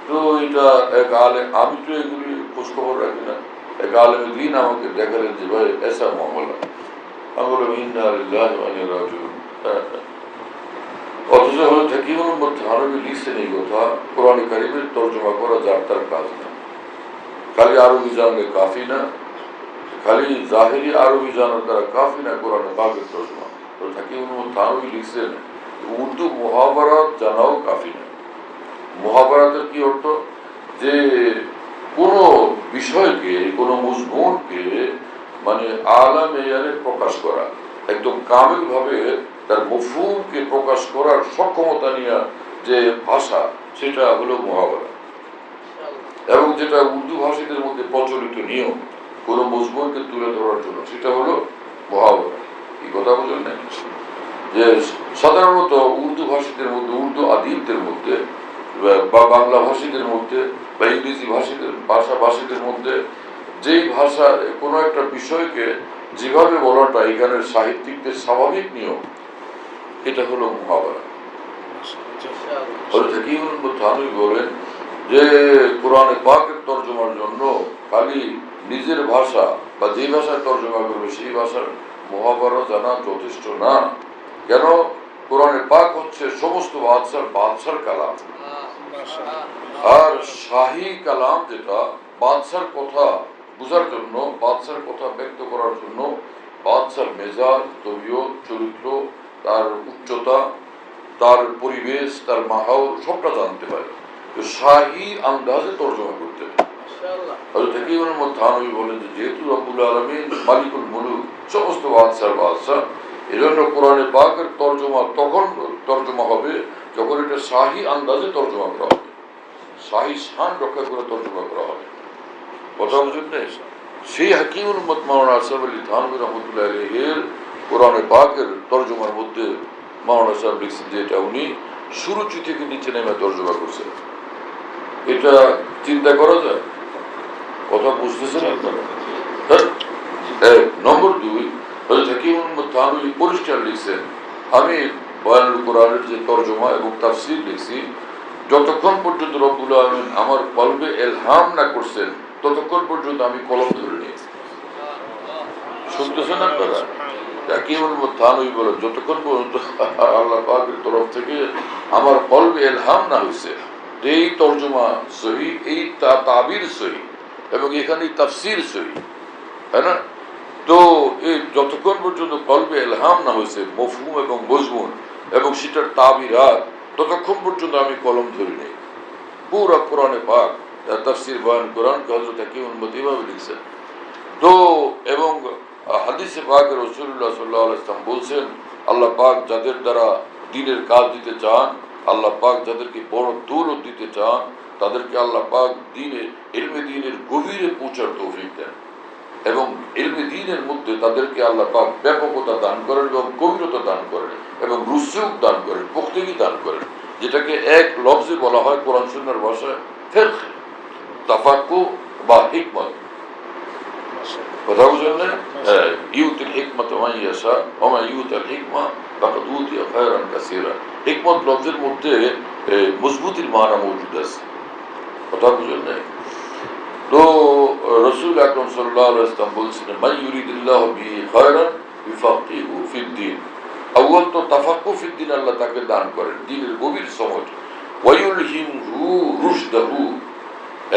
তো এটা এক আলেম, আমি তো এগুলি খোঁজখবর রাখি না, এক আলেম দিন আমাকে দেখালেন যে ভাই এসা মামলা, আমি বললাম ইন্না লিল্লাহি ওয়া ইন্না ইলাইহি রাজিউন। অথচ হলো থানভী লিখছেন এই কথা, কোরআন কারীমের তর্জমা করা যার তার কাজ না, খালি আরবি জানলে কাফি না, খালি জাহেরি আরবি জানার দ্বারা কাফি না কোরআন পাকের তর্জমা। থানভী লিখছেন উর্দু মুহাওয়ারাত জানাও কাফি না। মুহাওয়ারাতের কি অর্থ? যে কোন বিষয়কে, কোন মজমুনকে মানে আলা মেয়ারে প্রকাশ করা, একদম কামিল ভাবে তার মফহুমকে প্রকাশ করার সক্ষমতা নিয়ে যে ভাষা, সেটা হলো মুহাওয়ারা। এবং যেটা উর্দু ভাষীদের মধ্যে প্রচলিত নিয়ম কোন মজমুনকে তুলে ধরার জন্য, সেটা হলো মুহাওয়ারা। এই কথা বুঝলেন না? যে সাধারণত উর্দু ভাষীদের মধ্যে, উর্দু আদিবদের মধ্যে বা বাংলা ভাষীদের মধ্যে বা ইংরেজি ভাষীদের মধ্যে যেই ভাষা কোনো একটা বিষয়কে যেভাবে বলাটা এখানের সাহিত্যিকদের স্বাভাবিক নিয়ম, এটা হলো মুহাওয়ারা। থানভী বলেন যে কোরআনে পাকের তর্জমার জন্য খালি নিজের ভাষা বা যে ভাষায় তর্জমা করবে সেই ভাষার মুহাওয়ারা জানা যথেষ্ট না। কেন? কোরআনে পাক হচ্ছে সমস্ত বাদশার কালাম, আর শাহী কালাম যেটা বাদশার কথা বুঝার জন্য, বাদশার কথা ব্যক্ত করার জন্য বাদশার মেজাজ, তবিয়ত, চরিত্র, তার উচ্চতা, তার পরিবেশ, তার মাহৌল সবটা জানতে পারে। তো শাহী আন্দাজে তর্জমা করতে হবে। থানভী বলেন যে যেহেতু রব্বুল আলামিন মালিকুল মুলুক, সমস্ত বাদশাহ, এজন্য কোরআনে পাকের তর্জমা তখন তর্জমা হবে যখন এটা শাহী আন্দাজে তর্জমা করা হবে, শাহী শান রক্ষা করে তর্জমা করা হবে। কথা বুঝুন না? সেই হাকিমুল উম্মত মাওলানা আশরাফ আলী থানভী রহমতুল্লাহ আলাইহির কোরআনে পাকের তর্জমার মধ্যে মাওলানা সাহেব লিখছেন যে এটা উনি সুরুচি থেকে নিচে নেমে তর্জমা করছেন। এটা চিন্তা করা যায়? কথা বুঝতেছেন আপনারা? নম্বর 2, হাকিমুল উম্মত থানভী পরিষ্কার লিখছেন, আমি বয়ানুল কোরআনের যে তর্জমা এবং তাফসীর লিখছি, যতক্ষণ পর্যন্ত রব্বুল আলামিন আমার কলবে ইলহাম না করছেন ততক্ষণ পর্যন্ত আমি কলম ধরে নিয়েছি। শুনতেছেন আপনারা? হাকিমুল উম্মত থানভী বলেন যতক্ষণ পর্যন্ত আল্লাহ পাকের তরফ থেকে আমার কলবে ইলহাম না হয়েছে এই তর্জমা সহি, এই তাবির সহি এবং এখানে তাফসীর সহি, তাই না? তো এই যতক্ষণ পর্যন্ত কলবে ইলহাম না হয়েছে মফহুম এবং মজমুন এবং সেটার তাবিরাত, ততক্ষণ পর্যন্ত আমি কলম ধরি নেই। পুরা কোরআনে পাক তাফসীর বয়ান কোরআনকে হযরত হাকিমুল উম্মত এভাবে লিখছেন। তো এবং হাদিসে পাকে রাসূলুল্লাহ সাল্লাল্লাহু আলাইহি ওয়াসাল্লাম বলছেন, আল্লাহ পাক যাদের দ্বারা দ্বীনের কাজ দিতে চান, আল্লাহ পাক যাদেরকে বড় দৌলত দিতে চান, তাদেরকে আল্লাহ পাক ইলমে দ্বীনের গভীরে পৌঁছার তৌফিক দেন এবং ইলমে দ্বীনের মধ্যে তাদেরকে আল্লাহ পাক ব্যাপকতা দান করেন এবং গভীরতা দান করেন এবং রুসুখ দান করেন, পুখতগি দান করেন, যেটাকে এক লফজে বলা হয় কোরআন সুন্নাহর ভাষায় ফিকহ, তাফাক্কু বা হিকমত। কথা বুঝলেন না? ইউতিল হিকমত মান ইয়াশা ওয়া মা ইউতিল হিকমা ফাকাদ উতিয়া খায়রান কাসীরা। হিকমত লফজের মধ্যে মজবুতির মানা মওজুদ আছে। কথা বুঝলেন না? তো রাসূল আকরাম সাল্লাল্লাহু আলাইহি ওয়াসাল্লাম বলছেন, মান ইউরিদিল্লাহু বিহি খায়রান ইউফাক্কিহু ফিদ-দ্বীন। আউয়াল তো তাফাক্কু ফিদ-দ্বীন আল্লাহ তাকে দান করেন, দ্বীনের গভীর সমঝ, ওয়া ইউলহিমহু রুশদাহু,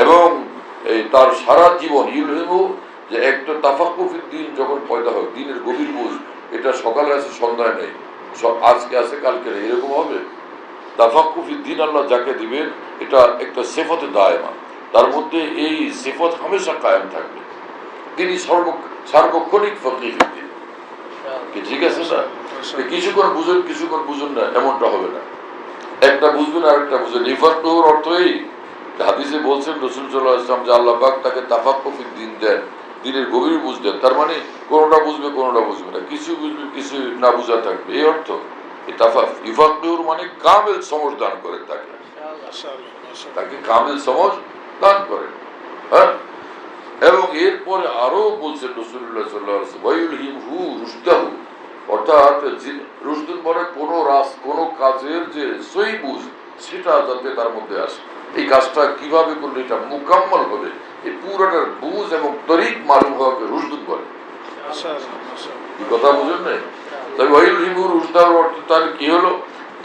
এবং তার সারা জীবন ইউলহিমহু, যে একটা তাফাক্কু ফিদ-দ্বীন যখন পয়দা হয়, দ্বীনের গভীর বুঝ, এটা সকালে আছে সন্ধ্যায় নেই, আজকে আছে কালকে নেই, এরকম হবে। তাফাক্কু ফিদ-দ্বীন আল্লাহ যাকে দিবেন এটা একটা সিফাতে দায়মা, তার মধ্যে এই সিফত হামেশা কায়েম থাকবে। তিনি সার্বক্ষণিক ফকিহ ফিদ-দ্বীন। কি ঠিক আছে না? কিছুক্ষণ বুঝুন না, এমনটা হবে না। একটা বুঝবেন আর একটা বুঝবেন। ইফাক্কুর অর্থ এই হাদিসে বলছেন রাসূল সাল্লাল্লাহু আলাইহি ওয়াসাল্লাম যে আল্লাহ পাক তাকে তাফাক্কু ফিদ-দ্বীন দেন, দ্বীনের গভীর বুঝ দেন। তার মানে কোনোটা বুঝবে কোনোটা বুঝবে না, কিছু বুঝবে কিছু না বুঝা থাকবে, এই অর্থ। ইফাক্কুর মানে কামিল সমঝ দান করেন তাকে কামিল সমঝ দান করেন। হ্যাঁ, এবং এর এরপরে আরো বলছেন রাসূলুল্লাহ সাল্লাল্লাহু আলাইহি ওয়াসাল্লাম ওয়ায়ুলহিমহু রুশদাহু, অর্থাৎ রুশদুন মানে কোনো কাজের যে সই বুঝ সেটা যাতে তার মধ্যে আসে, এই কাজটা কিভাবে করলে এটা মুকাম্মল হবে, এই পুরোটার বুঝ এবং তরিক মালুম হওয়াকে রুশদুন বলে। এই কথা বুঝেন নাই? তবে ওয়ায়ুলহিমহু রুশদাহু অর্থ তাহলে কি হলো,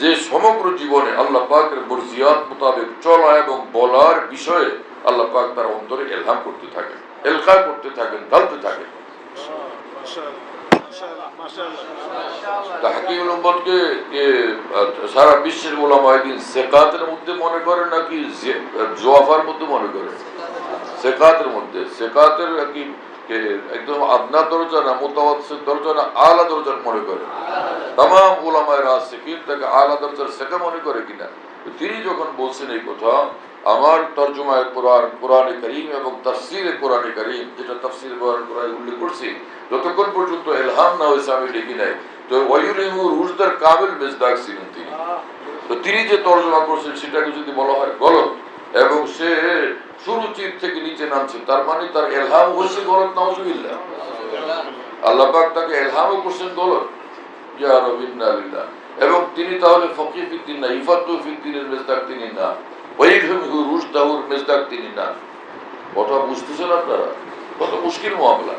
যে সমগ্র জীবনে আল্লাহ পাকের মর্জিয়াত মোতাবেক চলা এবং বলার বিষয়ে আল্লাহ পাক তার অন্তরে ইলহাম করতে থাকেন, এলকা করতে থাকেন, ঢালতে থাকেন। হাকিমুল উম্মতকে সারা বিশ্বের উলামায়ে দ্বীন সেকাতের মধ্যে মনে করেন নাকি জোয়াফার মধ্যে মনে করেন? সেকাতের মধ্যে। সেকাতের একদম আদনা দরজা না, মুতাওয়াসসিত দরজা না, আলা দরজার মনে করে। তামাম উলামায়ে রাসিকিন তাকে আলা দরজার সেকা মনে করে কিনা? তিনি যখন বলছেন এই কথা, আমার তরজমায়ে কোরআন, কোরআনে কারীম এবং তাফসীরে কোরআনে কারীম, যেটা তাফসীর কোরআনে উল্লেখ করছি, যতক্ষণ পর্যন্ত ইলহাম না হয়েছে আমি দেখি নাই। তো ওয়ায়ুলহিমহু রুশদার কামিল মিসদাক ছিলেন তিনি। তো তিনি যে তরজমা করছেন সেটাকে যদি বলা হয় গলত এবং সে সুরুচির থেকে নিচে নামছে, তার মানে তার ইলহাম হচ্ছে গলত, নাউজুবিল্লাহ। আল্লাহ পাক তাকে ইলহামও করছেন গলত, ইয়া রাব্বিনা লিল্লাহ। এবং তিনি তাহলে ফকিহ ফিদ্দিন না, ইফাতু ফিদ্দিনের মিসদাক তিনি না, ওয়ায়ুলহিমহু রুশদাহুর মিসদাক তিনি না। কথা বুঝতেছেন আপনারা? কত মুশকিল মামলা।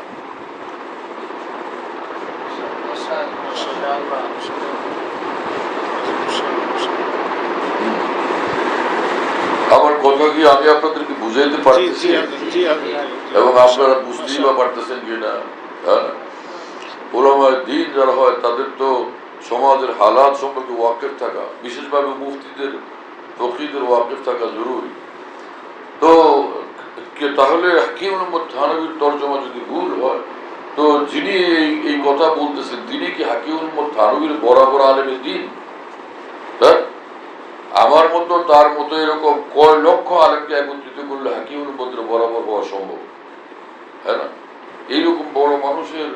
আমার কথা কি আমি আপনাদেরকে বুঝাইতে পারতেছি এবং আপনারা বুঝতেই বা পারতেছেন কিনা? হ্যাঁ, উলামায়ে দ্বীন যারা হয় তাদের তো সমাজের হালাত সম্পর্কে ওয়াকিফ থাকা, বিশেষভাবে মুফতিদের, ফকিহদের ওয়াকিফ থাকা জরুরি। তো তাহলে হাকিমুল উম্মত থানভীর তরজমা যদি ভুল হয়, তো যিনি এই কথা বলতেছেন তিনি কি হাকিমুল উম্মত থানভীর বরাবর আলেমে দ্বীন? হ্যাঁ, আমার মতো তার মতো এরকম কয় লক্ষ আলেমকে একত্রিত করলে হাকিমুল উম্মতের বরাবর হওয়া সম্ভব, হ্যাঁ না? এইরকম বড় মানুষের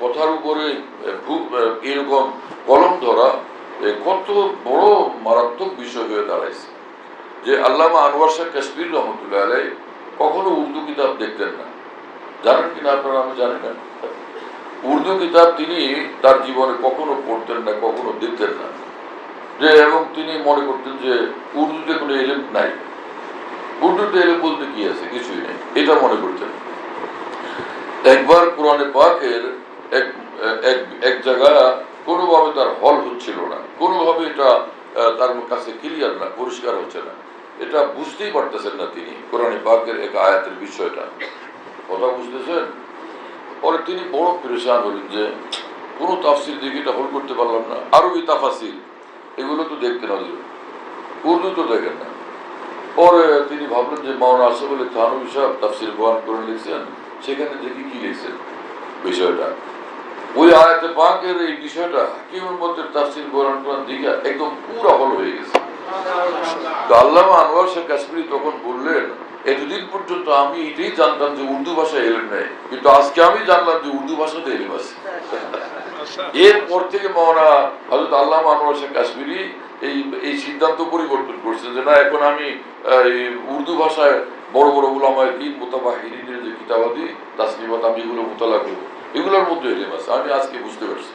কথার উপরে এরকম কলম ধরা কত বড় মারাত্মক বিষয় হয়ে দাঁড়াইছে। যে আল্লামা আনোয়ার শাহ কাশ্মীর রহমতুল্লাহ আলাইহি কখনো উর্দু কিতাব দেখতেন না, জানেন কিনা আপনারা? আমি জানি না। উর্দু কিতাব তিনি তার জীবনে কখনো পড়তেন না, কখনো দেখতেন না। যে এবং তিনি মনে করতেন যে উর্দুতে কোনো এলেম নাই, উর্দুতে এলেম বলতে কি আছে, কিছুই নেই, এটা মনে করতেন। একবার কোরআনে পাকের এক জায়গা কোনোভাবে তার হল হচ্ছিল না, কোনোভাবে এটা তার কাছে ক্লিয়ার না, পরিষ্কার হচ্ছে না, এটা বুঝতেই পারতেছেন না তিনি কোরআনে পাকের এক আয়াতের বিষয়টা। কথা বুঝতেছেন? পরে তিনি বড় পেরেশান হলেন যে কোনো তাফসির দিকে এটা হল করতে পারলাম না। আরবি তাফাসির এগুলো তো দেখতেন, উর্দু তো দেখেন না। পরে তিনি ভাবলেন যে মাওলানা আশরাফ আলী থানভী সাহেব তাফসির বয়ান করে লিখছেন, সেখানে দেখি কি লিখছেন বিষয়টা। ওই আয়াতে পাকের এই বিষয়টা হাকিমুল উম্মতের তাফসির বয়ান করার দিকে একদম পুরো হল হয়ে গেছে। তো আল্লামা আনোয়ার শাহ কাশ্মীরি তখন বললেন, এতদিন পর্যন্ত আমি এটাই জানতাম যে উর্দু ভাষায় এলেম নেই, কিন্তু আজকে আমি জানলাম যে উর্দু ভাষাতে এলেম আছে। এরপর থেকে মাওলানা হযরত আল্লামা আনোয়ার শাহ কাশ্মীরি এই সিদ্ধান্ত পরিবর্তন করছেন যে না, এখন আমি উর্দু ভাষায় বড় বড় উলামায়ে দ্বীন মুতাবাহিরিনের যে কিতাবাদি তাসনিফাত আমি এগুলো মুতালা করব, এগুলোর মধ্যে এলেম আছে। আমি আজকে বুঝতে পারছি।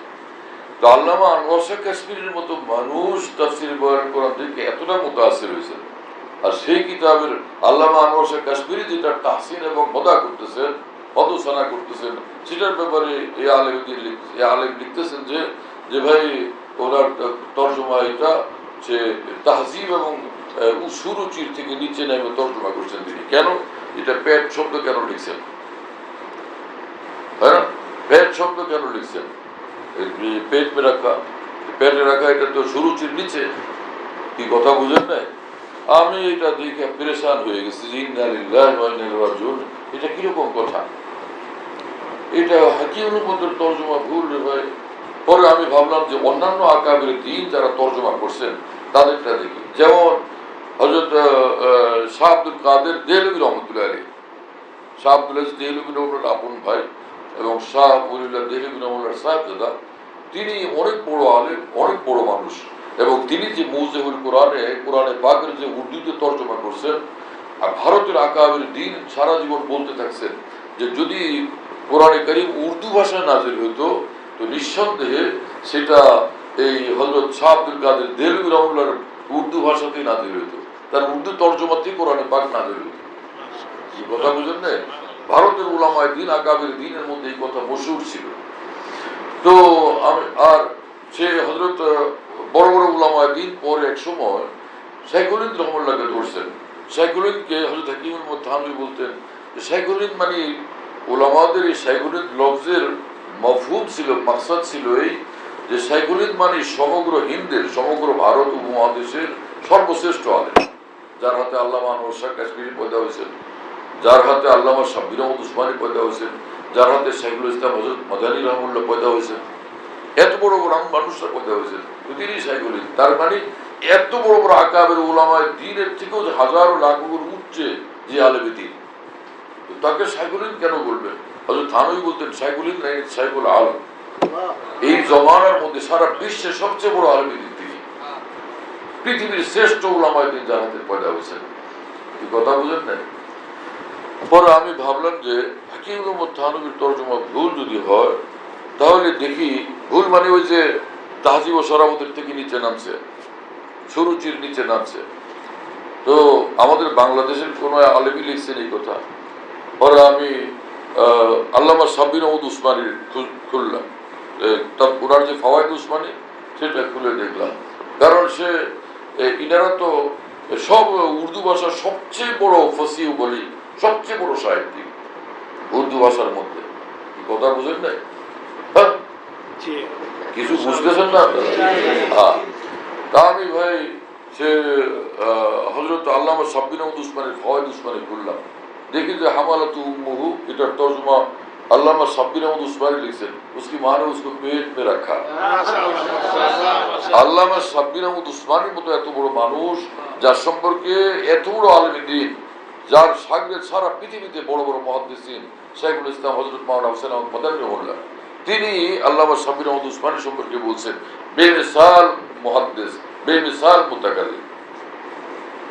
তো আল্লামা আনোয়ার শাহ কাশ্মীরির মতো মানুষ তাফসীর বয়ান কোরআন থেকে এতটা মুতাআসসির হয়েছেন, আর সেই কিতাবের আল্লামা আনোয়ার শাহ কাশ্মীরি যেটা তাহসিন এবং মদা করতেছেন, মদসানা করতেছেন, সেটার ব্যাপারে এই আলেম লিখতেছেন যে ভাই ওনার তর্জমা এটা সে তাহজিব এবং সুরুচির থেকে নিচে নেমে তর্জমা করছেন তিনি। কেন এটা পেট শব্দ কেন লিখছেন? হ্যাঁ, পেট শব্দ কেন লিখছেন? পেট মে রাখা, পেটে রাখা এটা তো সুরুচির নিচে। কি কথা বুঝেন নাই? আমি এটা দেখে পেরেশান হয়ে গেছি যে ইন্না লিল্লাহি ওয়া ইন্না ইলাইহি রাজিউন, এটা কিরকম কথা? এটা হাকিমুল উম্মতের তর্জমা ভুল রে ভাই। পরে আমি ভাবলাম যে অন্যান্য আকাবের দ্বীন যারা তর্জমা করছেন তাদেরটা দেখি। যেমন হযরত শাহ আব্দুল কাদের দেহলভী রহমতুল্লাহ আলাইহি, শাহ আব্দুল আজিজ দেহলভী রহমতুল্লাহ আপন ভাই এবং শাহ ওলিউল্লাহ দেহলভী রহমতুল্লাহ সাহেবজাদা, তিনি অনেক বড় আলেম, অনেক বড় মানুষ, এবং তিনি যে মুজিবুল কোরআনে পাকের যে উর্দুতে তর্জমা করছেন, আর ভারতের আকাবের দ্বীন সারা জীবন বলতে থাকছেন যে যদি কোরআনে কারীম উর্দু ভাষায় নাজিল হইতো তো নিঃসন্দেহে সেটা এই হযরত শাহ আব্দুল কাদের দেলভী রহমাতুল্লাহর উর্দু ভাষাতেই নাজিল হইতো, তার উর্দু তর্জমাতেই কোরআনে পাক নাজিল হইতো। এই কথা বুঝেন না? ভারতের উলামায়ে দ্বীন আকাবির দ্বীনের মধ্যে এই কথা মশহুর ছিল। তো আর সে হযরত বড় বড় উলামায়ে দ্বীন পরে এক সময় শাইখুল হিন্দ রহমাতুল্লাহকে ধরছেন। শাইখুল হিন্দকে হযরত হাকিমুল মুতাহাম্মি বলতেন যে শাইখুল হিন্দ মানে উলামাদের এই শাইখুল হিন্দ লফজের মফহুম ছিল, মাকসাদ ছিল এই যে শাইখুল হিন্দ মানে সমগ্র হিন্দের, সমগ্র ভারত উপমহাদেশের সর্বশ্রেষ্ঠ আলেম, যার হাতে আল্লামা আনোয়ার শাহ কাশ্মীরি পয়দা হয়েছেন, যার হাতে আল্লামা সাব্বির আহমদ উসমানী পয়দা হয়েছেন, যার হাতে শাইখুল ইসলাম হযরত মাদানী রহমাতুল্লাহ পয়দা হয়েছেন, এত বড় বড় মানুষরা পয়দা হয়েছেন, তিনি শাইখুল হিন্দ। তার মানে এত বড় বড় আকাবের উলামায়ে দ্বীনের থেকেও হাজারো লাখ গুণ উচ্চে যে আলেমে দ্বীন, তাকে শাইখুল হিন্দ কেন বলবেন? হযরত থানভী বলতেন শাইখুল হিন্দ নাই শাইখুল আলম। এই জমানার মধ্যে সারা বিশ্বের সবচেয়ে বড় আলেমে দ্বীন তিনি, পৃথিবীর শ্রেষ্ঠ উলামায়ে দ্বীন যার হাতে পয়দা হয়েছেন। এই কথা বুঝেন না? পরে আমি ভাবলাম যে হাকিমুল মুতাহাম্মির তরজমা ভুল যদি হয় তাহলে দেখি, ভুল মানে ওই যে তাহজিব ও শরাবতের থেকে নিচে নামছে, সুরুচির নিচে নামছে। তো আমাদের বাংলাদেশের কোনো আলেমী লিখছেন এই কথা। পরে আমি আল্লামা সাব্বির আহমদ উসমানীর খুললাম, তার ওনার যে ফাওয়ায়েদ উসমানী সেটা খুলে দেখলাম। কারণ সে ইনারা তো সব উর্দু ভাষার সবচেয়ে বড় ফসিহ বলি, সবচেয়ে বড় সাহিত্যিক উর্দু ভাষার মধ্যে। কথা বুঝেন নাই? কিছু বুঝতেছেন না? হ্যাঁ, তা আমি ভাই সে হযরত আল্লামা সাব্বির আহমদ উসমানীর ফাওয়ায়েদ উসমানী খুললাম, দেখি যে হামালাতু উম্মুহু এটার তরজমা আল্লামা সাব্বির আহমদ উসমানী লিখছেন, उसकी माँ ने उसको पेट में रखा। আল্লামা সাব্বির আহমদ উসমানীর মতো এত বড় মানুষ, যার সম্পর্কে এত বড় আলেম দ্বীন, যার সাগরেদ সারা পৃথিবীতে বড় বড় মুহাদ্দিসিন শাইখুল ইসলাম হযরত মাওলানা হুসাইন আহমদ মাদানী রহমাতুল্লাহ, তিনি আল্লামা সাব্বির আহমদ উসমানী সম্পর্কে বলছেন বেমিসাল মুহাদ্দিস, বেমিসাল মুতাকাল্লিম,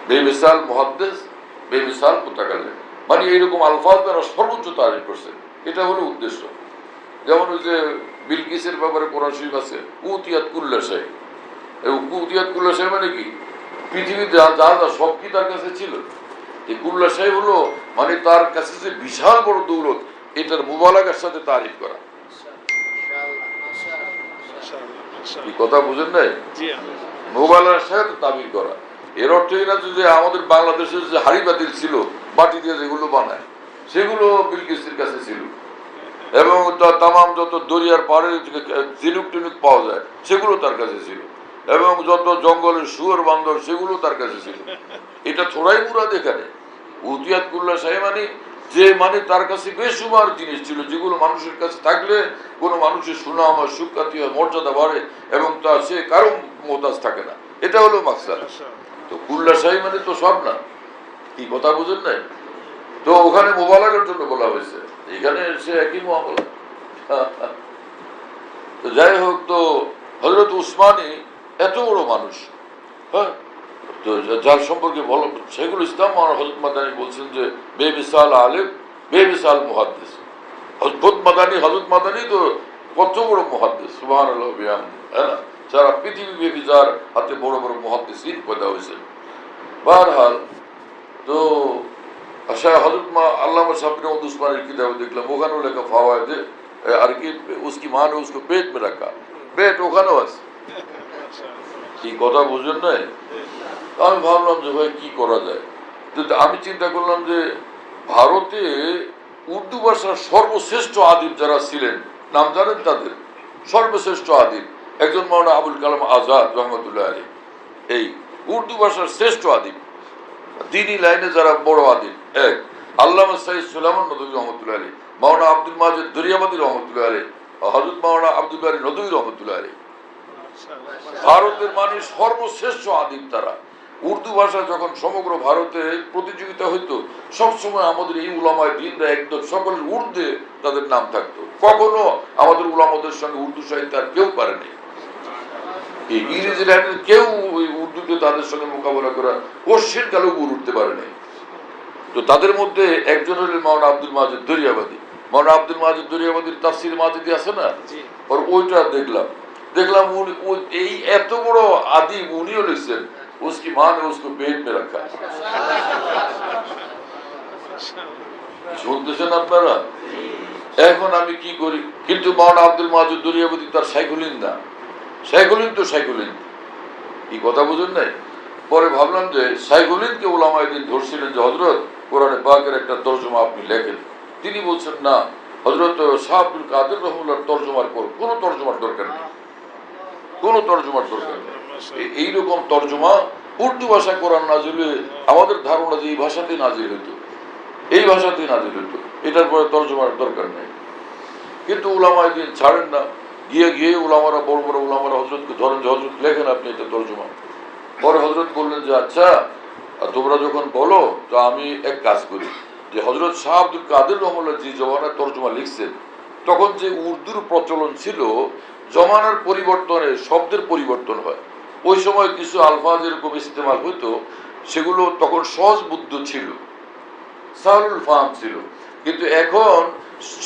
বেমিসাল মুহাদ্দিস, বেমিসাল মুতাকাল্লিম, মানে এইরকম আলফাজ দ্বারা সর্বোচ্চ তারিফ করছেন। এটা হলো উদ্দেশ্য। যেমন ওই যে বিলকিসের ব্যাপারে কোরআন শরীফ আছে উতিয়াত কুল্লা শাই, উতিয়াত কুল্লা শাই মানে কি? পৃথিবীতে যা যা সব কি তার কাছে ছিল। এই কুল্লা শাই হলো মানে তার কাছে যে বিশাল বড় দৌলত, এটার মুবালাগার সাথে তারিফ করা। এই কথা বুঝেন নাই? মুবালাগার সাথে তাবির করা। এর অর্থ এই না যে আমাদের বাংলাদেশের যে হাড়ি বাতিল ছিল মাটি দিয়ে যেগুলো বানায় সেগুলো বিলকিসের কাছে ছিল, এবং তামাম যত দরিয়ার পাড়ে ঝিনুক টিনুক পাওয়া যায় সেগুলো তার কাছে ছিল, এবং যত জঙ্গলের শুয়োর বান্দর সেগুলো তার কাছে ছিল। এটা থোড়াই মুরাদ এখানে। উতিয়াত কুল্লা শাই মানে যে মানে তার কাছে বেশুমার জিনিস ছিল, যেগুলো মানুষের কাছে থাকলে কোনো মানুষের সুনাম হয়, সুখ্যাতি হয়, মর্যাদা বাড়ে, এবং তা সে কারো মোহতাজ থাকে না। এটা হলো মাকসাদ। তো কুল্লা শাই মানে তো সব না। কি কথা বুঝেন নাই? তো ওখানে মুবালাগার জন্য বলা হয়েছে, এখানে সে একই মুআমালা। তো যাই হোক, তো হযরত উসমানী এত বড় মানুষ, হ্যাঁ, তো যার সম্পর্কে বলো শাইখুল ইসলাম আর হযরত মাদানী বলছেন যে বেমিসাল আলেম, বেমিসাল মুহাদ্দিস। হযরত মাদানী তো কত বড় মুহাদ্দিস, সুবহানাল্লাহ বিহামদিহি, হ্যাঁ না? সারা পৃথিবীব্যাপী যার হাতে বড় বড় মুহাদ্দিসিন পয়দা হয়েছে। বারহাল, তো হযরত আল্লামা সাব্বির আহমদ উসমানীর কিতাবে দেখলাম ওখানেও লেখা ফাওয়ায়েদে আর কি उसकी माँ ने उसको पेट में रखा, পেট ওখানেও আছে। কি কথা বুঝেন নাই? আমি ভাবলাম যে ভাই কি করা যায়। আমি চিন্তা করলাম যে ভারতে উর্দু ভাষার সর্বশ্রেষ্ঠ আদিব যারা ছিলেন, নাম জানেন তাদের? সর্বশ্রেষ্ঠ আদিব একজন মাওলানা আবুল কালাম আজাদ রহমতুল্লাহ আলাইহি, এই উর্দু ভাষার শ্রেষ্ঠ আদিব। দ্বীনি লাইনে যারা বড় আদিব, এক আল্লামা সাইয়্যিদ সুলাইমান নদভী রহমতুল্লাহ আলাইহি, মাওলানা আব্দুল মাজিদ দরিয়াবাদী রহমতুল্লাহ আলাইহি, হযরত মাওলানা আব্দুল বারী নদভী রহমতুল্লাহ আলাইহি। ভারতের মানে সর্বশ্রেষ্ঠ আদিব তারা। উর্দু ভাষা যখন সমগ্র ভারতে প্রতিযোগিতা হইতো, সবসময় আমাদের এই উলামায়ে দ্বীনরা একদম সকলের ঊর্ধ্বে তাদের নাম থাকতো। কখনো আমাদের উলামাদের সঙ্গে উর্দু সাহিত্য আর কেউ পারেনি। ইংরেজি লাইনের কেউ উর্দুতে তাদের সঙ্গে মোকাবেলা করা কোশ্চেন কালেও উঠতে পারেনি। তো তাদের মধ্যে একজন হলেন মাওলানা আব্দুল মাজিদ দরিয়াবাদী। মাওলানা আব্দুল মাজিদ দরিয়াবাদীর তাফসির মাজিদি আছে না, আর ওইটা দেখলাম এই এত বড় আদিম উনিও লিখছেন উসকি মা নে উসকো পেট মে রাখা। শুনতেছেন আপনারা? এখন আমি কি করি? কিন্তু মাওলানা আব্দুল মাজিদ দরিয়াবাদী তার সাইকুলিন না, সাইকুলিন তো সাইকুলিন, এই কথা বুঝুন নাই। পরে ভাবলাম যে সাইকুলিনকে ওলামায়ে দ্বীন ধরছিলেন যে হযরত কোরআনে পাকের একটা তরজমা আপনি লেখেন। তিনি বলছেন না, হযরত শাহ আব্দুল কাদের রহমাতুল্লাহর তরজমার পর কোনো তরজমার দরকার নেই, কোনো তরজমার দরকার নেই। এইরকম তরজমা উর্দু ভাষায় কোরআন নাজিল হলে আমাদের ধারণা যে এই ভাষাতেই নাজিল হতো, এই ভাষাতেই নাজিল হতো, এটার পরে তরজমার দরকার নেই। কিন্তু উলামায়ে দ্বীন ছাড়েন না, গিয়ে উলামারা, বড় বড় উলামারা হযরতকে ধরেন যে হযরত লেখেন আপনি এটা তরজমা। পরে হযরত বললেন যে আচ্ছা তোমরা যখন বলো তো আমি এক কাজ করি, যে হযরত শাহ আব্দুল কাদের রহমাতুল্লাহ যে জমানায় তরজমা লিখছেন তখন যে উর্দুর প্রচলন ছিল, জমানার পরিবর্তনে শব্দের পরিবর্তন হয়। ওই সময় কিছু আলফাজ এরকম ইস্তেমাল হইতো, সেগুলো তখন সহজ বুদ্ধ ছিল, সাহুল ফাহাম ছিল। কিন্তু এখন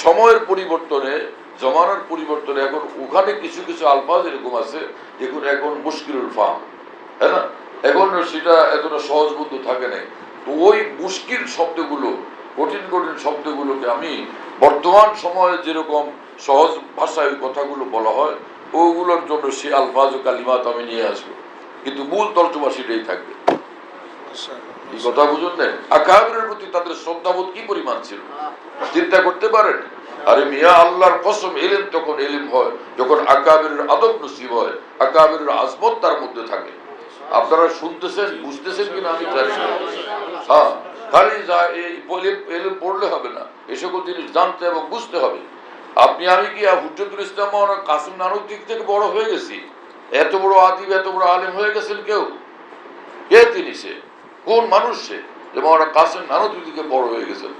সময়ের পরিবর্তনে, জমানার পরিবর্তনে এখন ওখানে কিছু কিছু আলফাজ এরকম আছে যেগুলো এখন মুশকিলুল ফাহাম, হ্যাঁ না, এখন সেটা এতটা সহজ বুদ্ধ থাকে নাই। তো ওই মুশকিল শব্দগুলো, কঠিন কঠিন শব্দগুলোকে আমি বর্তমান সময়ে যেরকম সহজ ভাষায় ওই কথাগুলো বলা হয় ওগুলোর জন্য সে আলফাজ ও কালিমাত আমি নিয়ে আসবো, কিন্তু মূল তর্জমা সেটাই থাকবে। এই কথা বুঝুন না? আকাবিরের প্রতি তাদের শ্রদ্ধাবোধ কি পরিমাণ ছিল চিন্তা করতে পারেন? আরে মিয়া, আল্লাহর কসম, ইলম তখন ইলম হয় যখন আকাবিরের আদব নসিব হয়, আকাবিরের আজমত তার মধ্যে থাকে। আপনারা শুনতেছেন, বুঝতেছেন কিনা আমি জানি না। হ্যাঁ, খালি ইলম পড়লে হবে না, এ সকল জিনিস জানতে এবং বুঝতে হবে। আপনি আমি কি হুজ্জতুল ইসলাম মাওলানা কাসিম নানুর দিক থেকে বড় হয়ে গেছি? এত বড় আদিব, এত বড় আলেম হয়ে গেছেন কেউ? কে তিনি? সে কোন মানুষ? সে যে মাওলানা কাসিম নানুর দিকে বড় হয়ে গেছেন।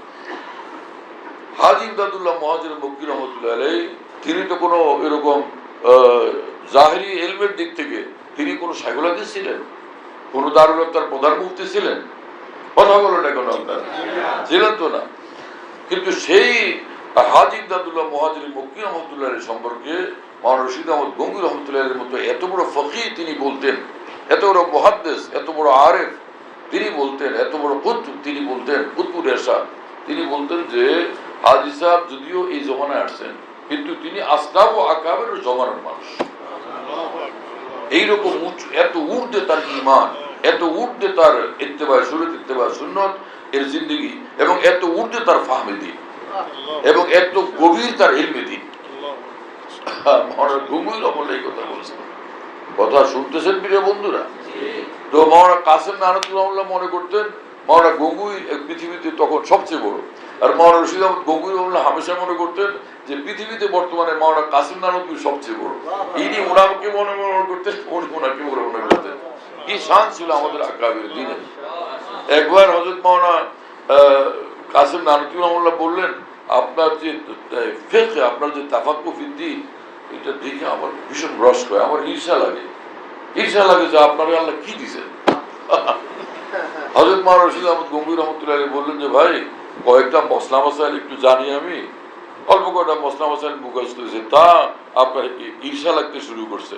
হাজী ইমদাদুল্লাহ মুহাজির মক্কি রহমতুল্লাহ আলাইহি, তিনি তো কোনো এরকম জাহেরি ইলমের দিক থেকে তিনি কোনো শাইখুল হাদিস ছিলেন? কোন দারুল তার প্রধান মুফতি ছিলেন? কথা বলেন না কেন আপনারা? ছিলেন তো না। কিন্তু সেই হাজী ইমদাদুল্লাহ মুহাজির মক্কি রহমতুল্লাহ আলাইহি সম্পর্কে মাওলানা রশিদ আহমদ গঙ্গুই রহমতুল্লাহ আলাইহির মতো এত বড় ফকিহ তিনি বলতেন, এত বড় মুহাদ্দিস, এত বড় আরেফ তিনি বলতেন, এত বড় কুতুব তিনি বলতেন, কুতুবুর ইরশাদ তিনি বলতেন যে হাজী সাহেব যদিও এই জমানায় আসছেন কিন্তু তিনি আসলাব ও আকাবের জমানার মানুষ। এইরকম এত ঊর্ধ্বে তার ঈমান, এত ঊর্ধ্বে তার ইত্তেবায়ে শরীয়ত, ইত্তেবায়ে সুন্নাত এর জিন্দেগি, এবং এত ঊর্ধ্বে তার ফাহমে দ্বীন, এবং এত গভীর তার ইলমে দ্বীন। মাওলানা গঙ্গুই রহমাতুল্লাহ এই কথা বলছেন। কথা শুনতেছেন প্রিয় বন্ধুরা? তো মাওলানা কাসিম নানুতুল্লাহ মনে করতেন মাওলানা গঙ্গুই পৃথিবীতে তখন সবচেয়ে বড়, আর মাওলানা রশিদ আহমদ গঙ্গুই রহমাতুল্লাহ হামেশা মনে করতেন যে পৃথিবীতে বর্তমানে মাওলানা কাসিম নানুতুল্লাহ সবচেয়ে বড়। ইনি ওনাকে মনে করতেন, উনি ওনাকে মনে করতেন। কি শান ছিল আমাদের আকাবির দিনে। একবার হযরত মাওলানা কাসিম নানুতুল্লাহ বললেন, আপনার যে ফিকহ, আপনার যে তাফাক্কুহ ফিদ্দীন, এটা দেখে আমার ভীষণ রস হয়, আমার ঈর্ষা লাগে যে আপনারা আল্লাহ কি দিয়েছেন। হযরত মাওলানা রশিদ আহমদ গঙ্গুই রহমতুল্লাহ আলাইহি বললেন যে ভাই, কয়েকটা মসলা মাসাইল একটু জানি আমি, অল্প কয়েকটা মসলা মাসাইল মুখস্থ হয়েছে, তা আপনার ঈর্ষা লাগতে শুরু করছে,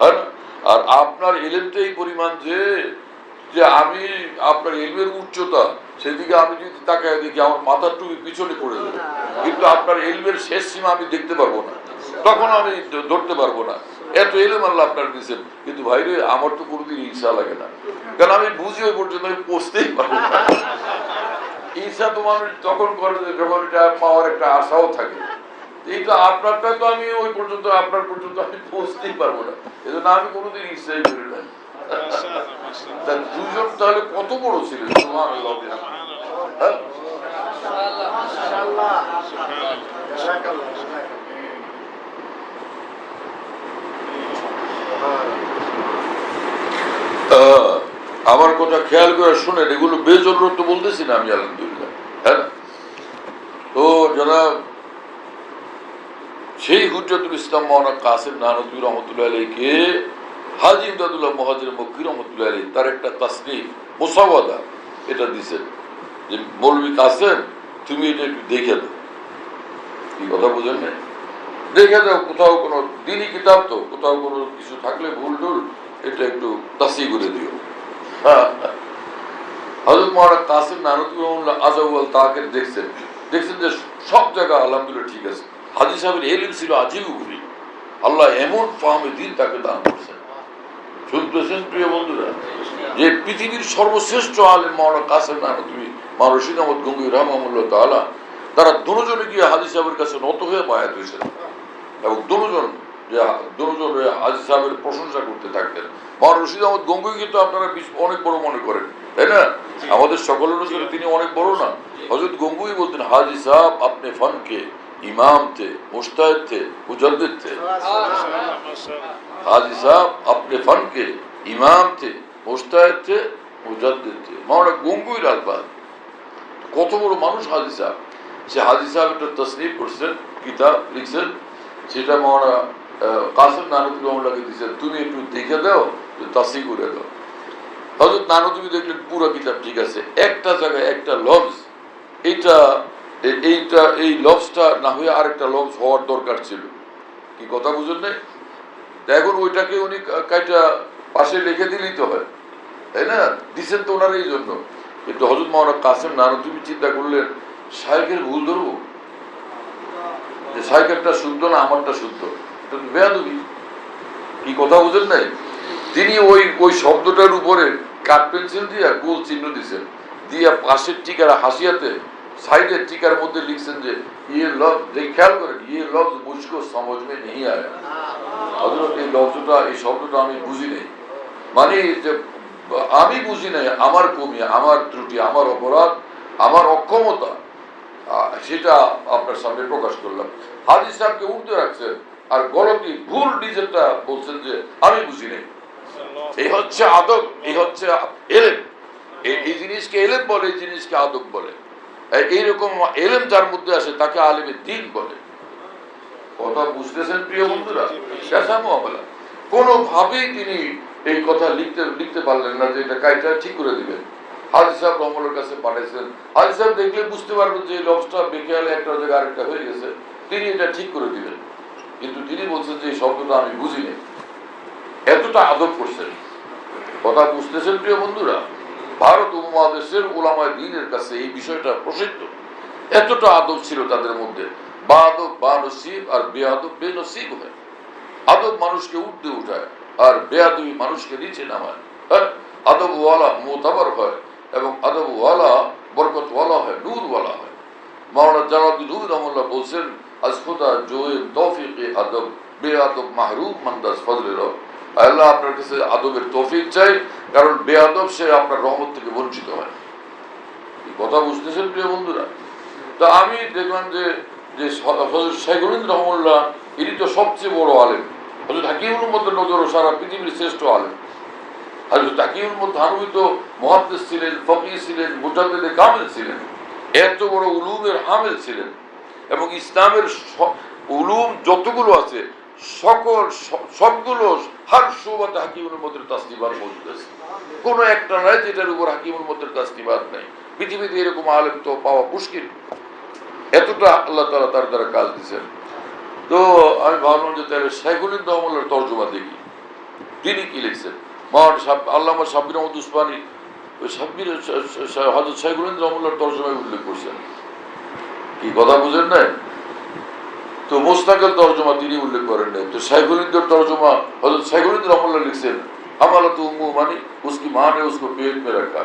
হ্যাঁ না? আর আপনার ইলমটা এই পরিমাণ যে আমি আপনার ইলমের উচ্চতা, সেদিকে আমি যদি তাকায় দেখি আমার মাথার টুপি পিছনে পড়ে যাবে, কিন্তু আপনার ইলমের শেষ সীমা আমি দেখতে পারবো না, তখন আমি ধরতে পারবো না। এত ইলম আল্লাহ আপনার দিয়েছেন, কিন্তু ভাইরে আমার তো কোনোদিন ঈর্ষা লাগে না, কারণ আমি বুঝি ওই পর্যন্ত আমি পৌঁছতেই পারবো না। ঈর্ষা তো মানুষ তখন করে যখন এটা পাওয়ার একটা আশাও থাকে। এইটা আপনারটা তো আমি ওই পর্যন্ত, আপনার পর্যন্ত আমি পৌঁছতেই পারবো না, এজন্য আমি কোনোদিন ঈর্ষাই করি না। দুজন তাহলে কত বড় ছিলেন! আমার কথা খেয়াল করে শুনেন, এগুলো বেজরুরত তো বলতেছি না আমি, আলহামদুলিল্লাহ, হ্যাঁ না? তো যারা সেই হুজ্জতুল ইসলাম মাওলানা কাসিম নানুতুল্লাহ রহমতুল্লাহ আলাইহিকে হাজী ইমদাদুল্লাহ মুহাজির মক্কি রহমতুল্লাহ আলাইহি তার একটা তাসনিফ মুসাওয়াদা এটা দিয়েছেন। যে মৌলভী কাসেম তুমি এটা একটু দেখে দাও। কি কথা বুঝেন না? দেখে দাও, কোথাও কোনো দিনই কিতাব তো, কোথাও কোনো কিছু থাকলে ভুল টুল এটা একটু তাসি করে দিও। হযরত মাওলানা কাসেম নানুতুল্লাহ আযাওয়াল তাকে দেখছেন যে সব জায়গা আলহামদুলিল্লাহ ঠিক আছে। হাজী সাহেবের এলিম ছিল আজীব গুলি, আল্লাহ এমন ফাহমে দিন তাকে দান করছেন। শুনতেছেন প্রিয় বন্ধুরা, যে পৃথিবীর সর্বশ্রেষ্ঠ আলেম মাওলানা কাসেম নানুতুল্লাহ, মাওলানা রশিদ আহমদ গঙ্গুহি রাহমাহুল্লাহ তাআলা, তারা দুজনে গিয়ে হাজী সাহেবের কাছে নত হয়ে বায়াত হয়েছেন এবং দুজন হাজী সাহেবের প্রশংসা করতে থাকতেন। মাওলানা রশিদ আহমদ গঙ্গুহি কিন্তু আপনারা অনেক বড় মনে করেন, তাই না? আমাদের সকলের নজরে তিনি অনেক বড় না। হযরত গঙ্গুহি বলতেন, হাজী সাহেব আপনি ফন কে ইমাম थे, मुजतहिद थे, मुजद्दिद थे। हाजी साहब अपने फन के इमाम थे, मुजतहिद थे, मुजद्दिद थे। মাওলানা গঙ্গুহির আলফাজ, কত বড় মানুষ হাজী সাহেব। সে হাজী সাহেব একটা তসনিফ করছেন, কিতাব লিখছেন, সেটা মাওলানা কাসেম নানুতুল্লাহকে দিয়েছেন, তুমি একটু দেখে দাও, তাসি করে দাও। হযরত নানুতুল্লাহ দেখলেন পুরো কিতাব ঠিক আছে, একটা জায়গায় একটা লফজ, এই লফজটা না হয়ে আরেকটা লফজ হওয়ার দরকার ছিল। কি কথা বুঝেন নাই? এখন ওইটাকে উনি কাইটা পাশে লিখে দিলেই তো হয়, তাই না? দিচ্ছেন তো ওনার এই জন্য। কিন্তু হযরত মাওলানা কাসেম নানুতুল্লাহ চিন্তা করলেন, শায়খের ভুল ধরবো, যে শায়খেরটা শুদ্ধ না আমারটা শুদ্ধ, এটা তো বেয়াদবি। কি কথা বুঝেন নাই? তিনি ওই শব্দটার উপরে কাঠ পেন্সিল দিয়ে গোল চিহ্ন দিচ্ছেন, দিয়ে পাশের টিকার হাসিয়াতে সাইডের টিকার মধ্যে লিখছেন যে ইয়ে লফজ, যে খেয়াল করেন, ইয়ে লফজ মুঝকো সমঝ মে নেই আয়া। হযরত এই শব্দটা আমি বুঝি নাই, মানে যে আমি বুঝি নাই, আমার কমি, আমার ত্রুটি, আমার অপরাধ, আমার অক্ষমতা, সেটা আপনার সামনে প্রকাশ করলাম। হাজী সাহেবকে উর্দু রাখছেন আর গলতি ভুল নিজেরটা বলছেন যে আমি বুঝি নাই। এই হচ্ছে আদব, এই হচ্ছে এলেম। এই জিনিসকে এলেম বলে, এই জিনিসকে আদব বলে। এইরকম এলেম যার মধ্যে আসে তাকে আলেমের দ্বীন বলে। কথা বুঝতেছেন প্রিয় বন্ধুরা? কোনোভাবেই তিনি এই কথা লিখতে পারলেন না যে এটা কাইটা ঠিক করে দিবেন। হাজী সাহেব রহমানের কাছে পাঠাইছেন, হাজী সাহেব দেখলে বুঝতে পারবেন যে এই লফজটা বেখেয়ালে একটা জায়গায় আরেকটা হয়ে গেছে, তিনি এটা ঠিক করে দিবেন। কিন্তু তিনি বলছেন যে এই শব্দটা আমি বুঝি নাই, এতটা আদব করছেন। কথা বুঝতেছেন প্রিয় বন্ধুরা? ভারত উপমহাদেশের উলামায়ে দ্বীনের কাছে এই বিষয়টা প্রসিদ্ধ, এতটা আদব ছিল তাদের মধ্যে। বাদব বানসিব আর বেআদব বেনসিব হয়। আদব মানুষকে উঠতে উঠায় আর বেআদবি মানুষকে নিচে নামায়। আদবওয়ালা মোতাবার হয় এবং আদবওয়ালা বরকতওয়ালা হয়, নূরওয়ালা হয়। মাওলানা জালালউদ্দিন রুমি রাহমাহুল্লাহ বলছেন, আজ খোদা জোয়ে তৌফিকে আদব, বেআদব মাহরুম মান্দাজ ফজলে রব। আল্লাহ আপনার কাছে আদবের তৌফিক চাই, কারণ বেআদব সে আপনার রহমত থেকে বঞ্চিত হয়। কথা বুঝতেছেন প্রিয় বন্ধুরা? তো আমি দেখলাম যে হযরত শাইখুল রহমাতুল্লাহ, ইনি তো সবচেয়ে বড় আলেম। হযরত হাকিমুল উম্মতের নজরে সারা পৃথিবীর শ্রেষ্ঠ আলেম। হযরত হাকিমুল উম্মত থানভী তো মুহাদ্দিস ছিলেন, ফকিহ ছিলেন, মুজাদ্দিদে কামিল ছিলেন, এত বড় উলুমের হামিল ছিলেন। এবং ইসলামের উলুম যতগুলো আছে সবগুলো হার সুবাতে হাকিমুল উম্মতের তাসনিফাত মওজুদ আছে। কোনো একটা নয় যেটার উপর হাকিমুল উম্মতের তাসনিফাত নাই। পৃথিবীতে এরকম আলেম তো পাওয়া মুশকিল, এতটা আল্লাহ তাআলা তার দ্বারা কাজ দিয়েছেন। তো আমি ভাবলাম যে তাহলে শাইখুল রহমাতুল্লাহর তরজমা দেখি, তিনি কি লিখছেন। আল্লামা সাব্বির আহমদ উসমানী ওই হযরত শাইখুল রহমাতুল্লাহর তরজমায় উল্লেখ করছেন। কি কথা বুঝেন না? তো মুস্তাকিল তরজমা তিনি উল্লেখ করেন নাই। তো শাইখুল তরজমা হযরত শাইখুল রহমাতুল্লাহ লিখছেন, হামালাত উম্মু মানে उसकी मां ने उसको पेट में रखा।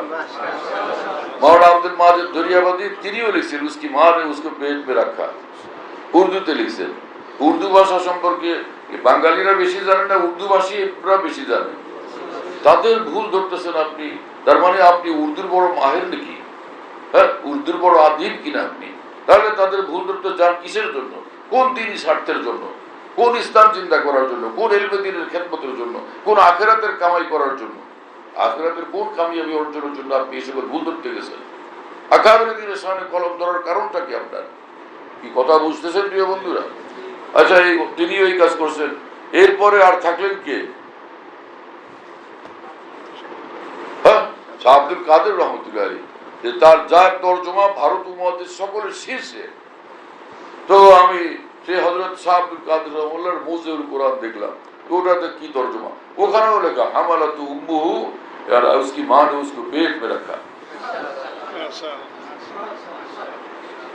मौलाना अब्दुल माजिद दरियाबादी তিনিও লিখছেন, उसकी मां ने उसको पेट में रखा। উর্দুতে লিখছেন। উর্দু ভাষা সম্পর্কে বাঙালিরা বেশি জানেন না, উর্দু ভাষীরা বেশি জানেন। তাদের ভুল ধরতেছেন আপনি, তার মানে আপনি উর্দুর বড় মাহের নাকি? হ্যাঁ, উর্দুর বড় আদিম কিনা আপনি? তাহলে তাদের ভুল ধরতে যান কিসের জন্য? কোন দিনই স্বার্থের জন্য, কোন ইসলাম চিন্তা করার জন্য, কোন ইলমে দ্বীনের খেদমতের জন্য, কোন আখিরাতের কামাই করার জন্য, আখিরাতের কোন কামিয়াবি অর্জনের জন্য আপনি এসব ভুল ধরতে গেছেন? আকাবের দ্বীনের সামনে কলম ধরার কারণটা কি আপনার? কি কথা বুঝতেছেন প্রিয় বন্ধুরা? আচ্ছা, তিনিও এই কাজ করছেন। এরপরে আর থাকলেন কে? হ্যাঁ, শাহ আব্দুল কাদের রহমতুল্লাহ আলাইহি। যে তার যার তর্জমা ভারত উপমহাদেশ সকলের শীর্ষে। তো আমি সেই হযরত শাহ আব্দুল কাদের রহমাতুল্লাহর মুজিবুল কোরআন দেখলাম, ওটাতে কি তর্জমা, ওখানেও লেখা হামালাতু উম্মুহু, আর उसकी मां ने उसको पेट में रखा,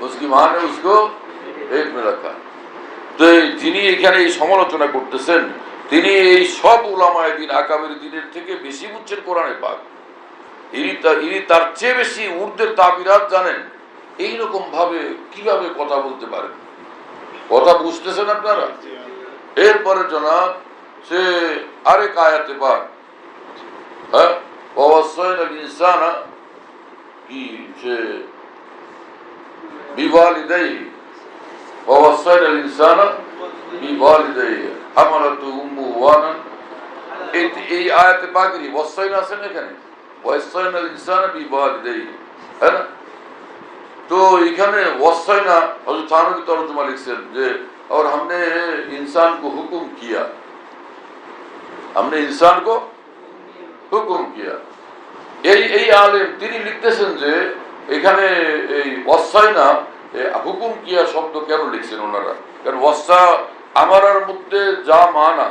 उसकी मां ने उसको पेट में रखा। তো যিনি এখানে এই সমালোচনা করতেছেন তিনি এই সব উলামায়ে দ্বীন আকাবের দ্বীনের থেকে বেশি বুঝছেন কোরআনে পাক। ইনি তার চেয়ে বেশি উর্দের তাবিরাত জানেন। এইরকম ভাবে কিভাবে কথা বলতে পারেন? কথা বুঝতেছেন আপনারা? এরপরে জনাব সে আরেক আয়াতে পাক, হ্যাঁ, ওয়াসাইনাল ইনসানা কি সে বিওয়ালিদাইহি, ওয়াসাইনাল ইনসানা বিওয়ালিদাইহি হামালাতু উম্মুহু ওয়ানান। এই আয়াতে পাকেরই ওয়াসাইনা আছেন এখানে, ওয়াসাইনাল ইনসানা বিওয়ালিদাইহি, হ্যাঁ না? তো এখানে ওয়াসাইনা হযরত থানভী তরজমা লিখছেন যে और हमने इंसान को हुक्म किया, हमने इंसान को हुक्म किया। এই আলেম তিনি লিখতেছেন যে এখানে এই ওয়াসাইনা হুকুম কিয়া শব্দ কেন লিখছেন ওনারা? কারণ ওয়াসা আমারার মধ্যে যা মানা,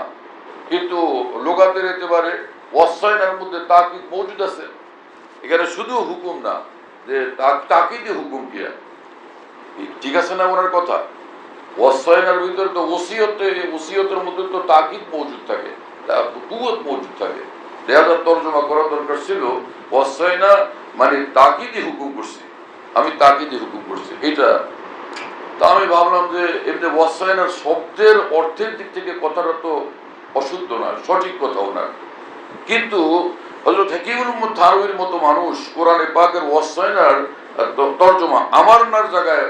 কিন্তু লোগাতের একেবারে ওয়াসাইনার মধ্যে তাকিদ মৌজুদ আছে। এখানে শুধু হুকুম না, যে তাকিদে হুকুম কিয়া, ঠিক আছে না ওনার কথা? ওয়াসাইনার ভিতরে তো ওসিয়তের মধ্যে তো তাকিদ মৌজুদ থাকে, কুওয়াত মৌজুদ থাকে। লেহাজা তর্জমা করা দরকার ছিল ওয়াসাইনা মানে তাকিদে হুকুম করছি, আমি তাকিদে হুকুম করছি এটা। তা আমি ভাবলাম যে এমনি ওয়াসাইনার শব্দের অর্থের দিক থেকে কথাটা তো অশুদ্ধ নয়, সঠিক কথা ওনার। কিন্তু হযরত হাকিমুল উম্মত থানভীর মতো মানুষ কোরআনে পাকের ওয়াসাইনার তর্জমা আমার নার জায়গায়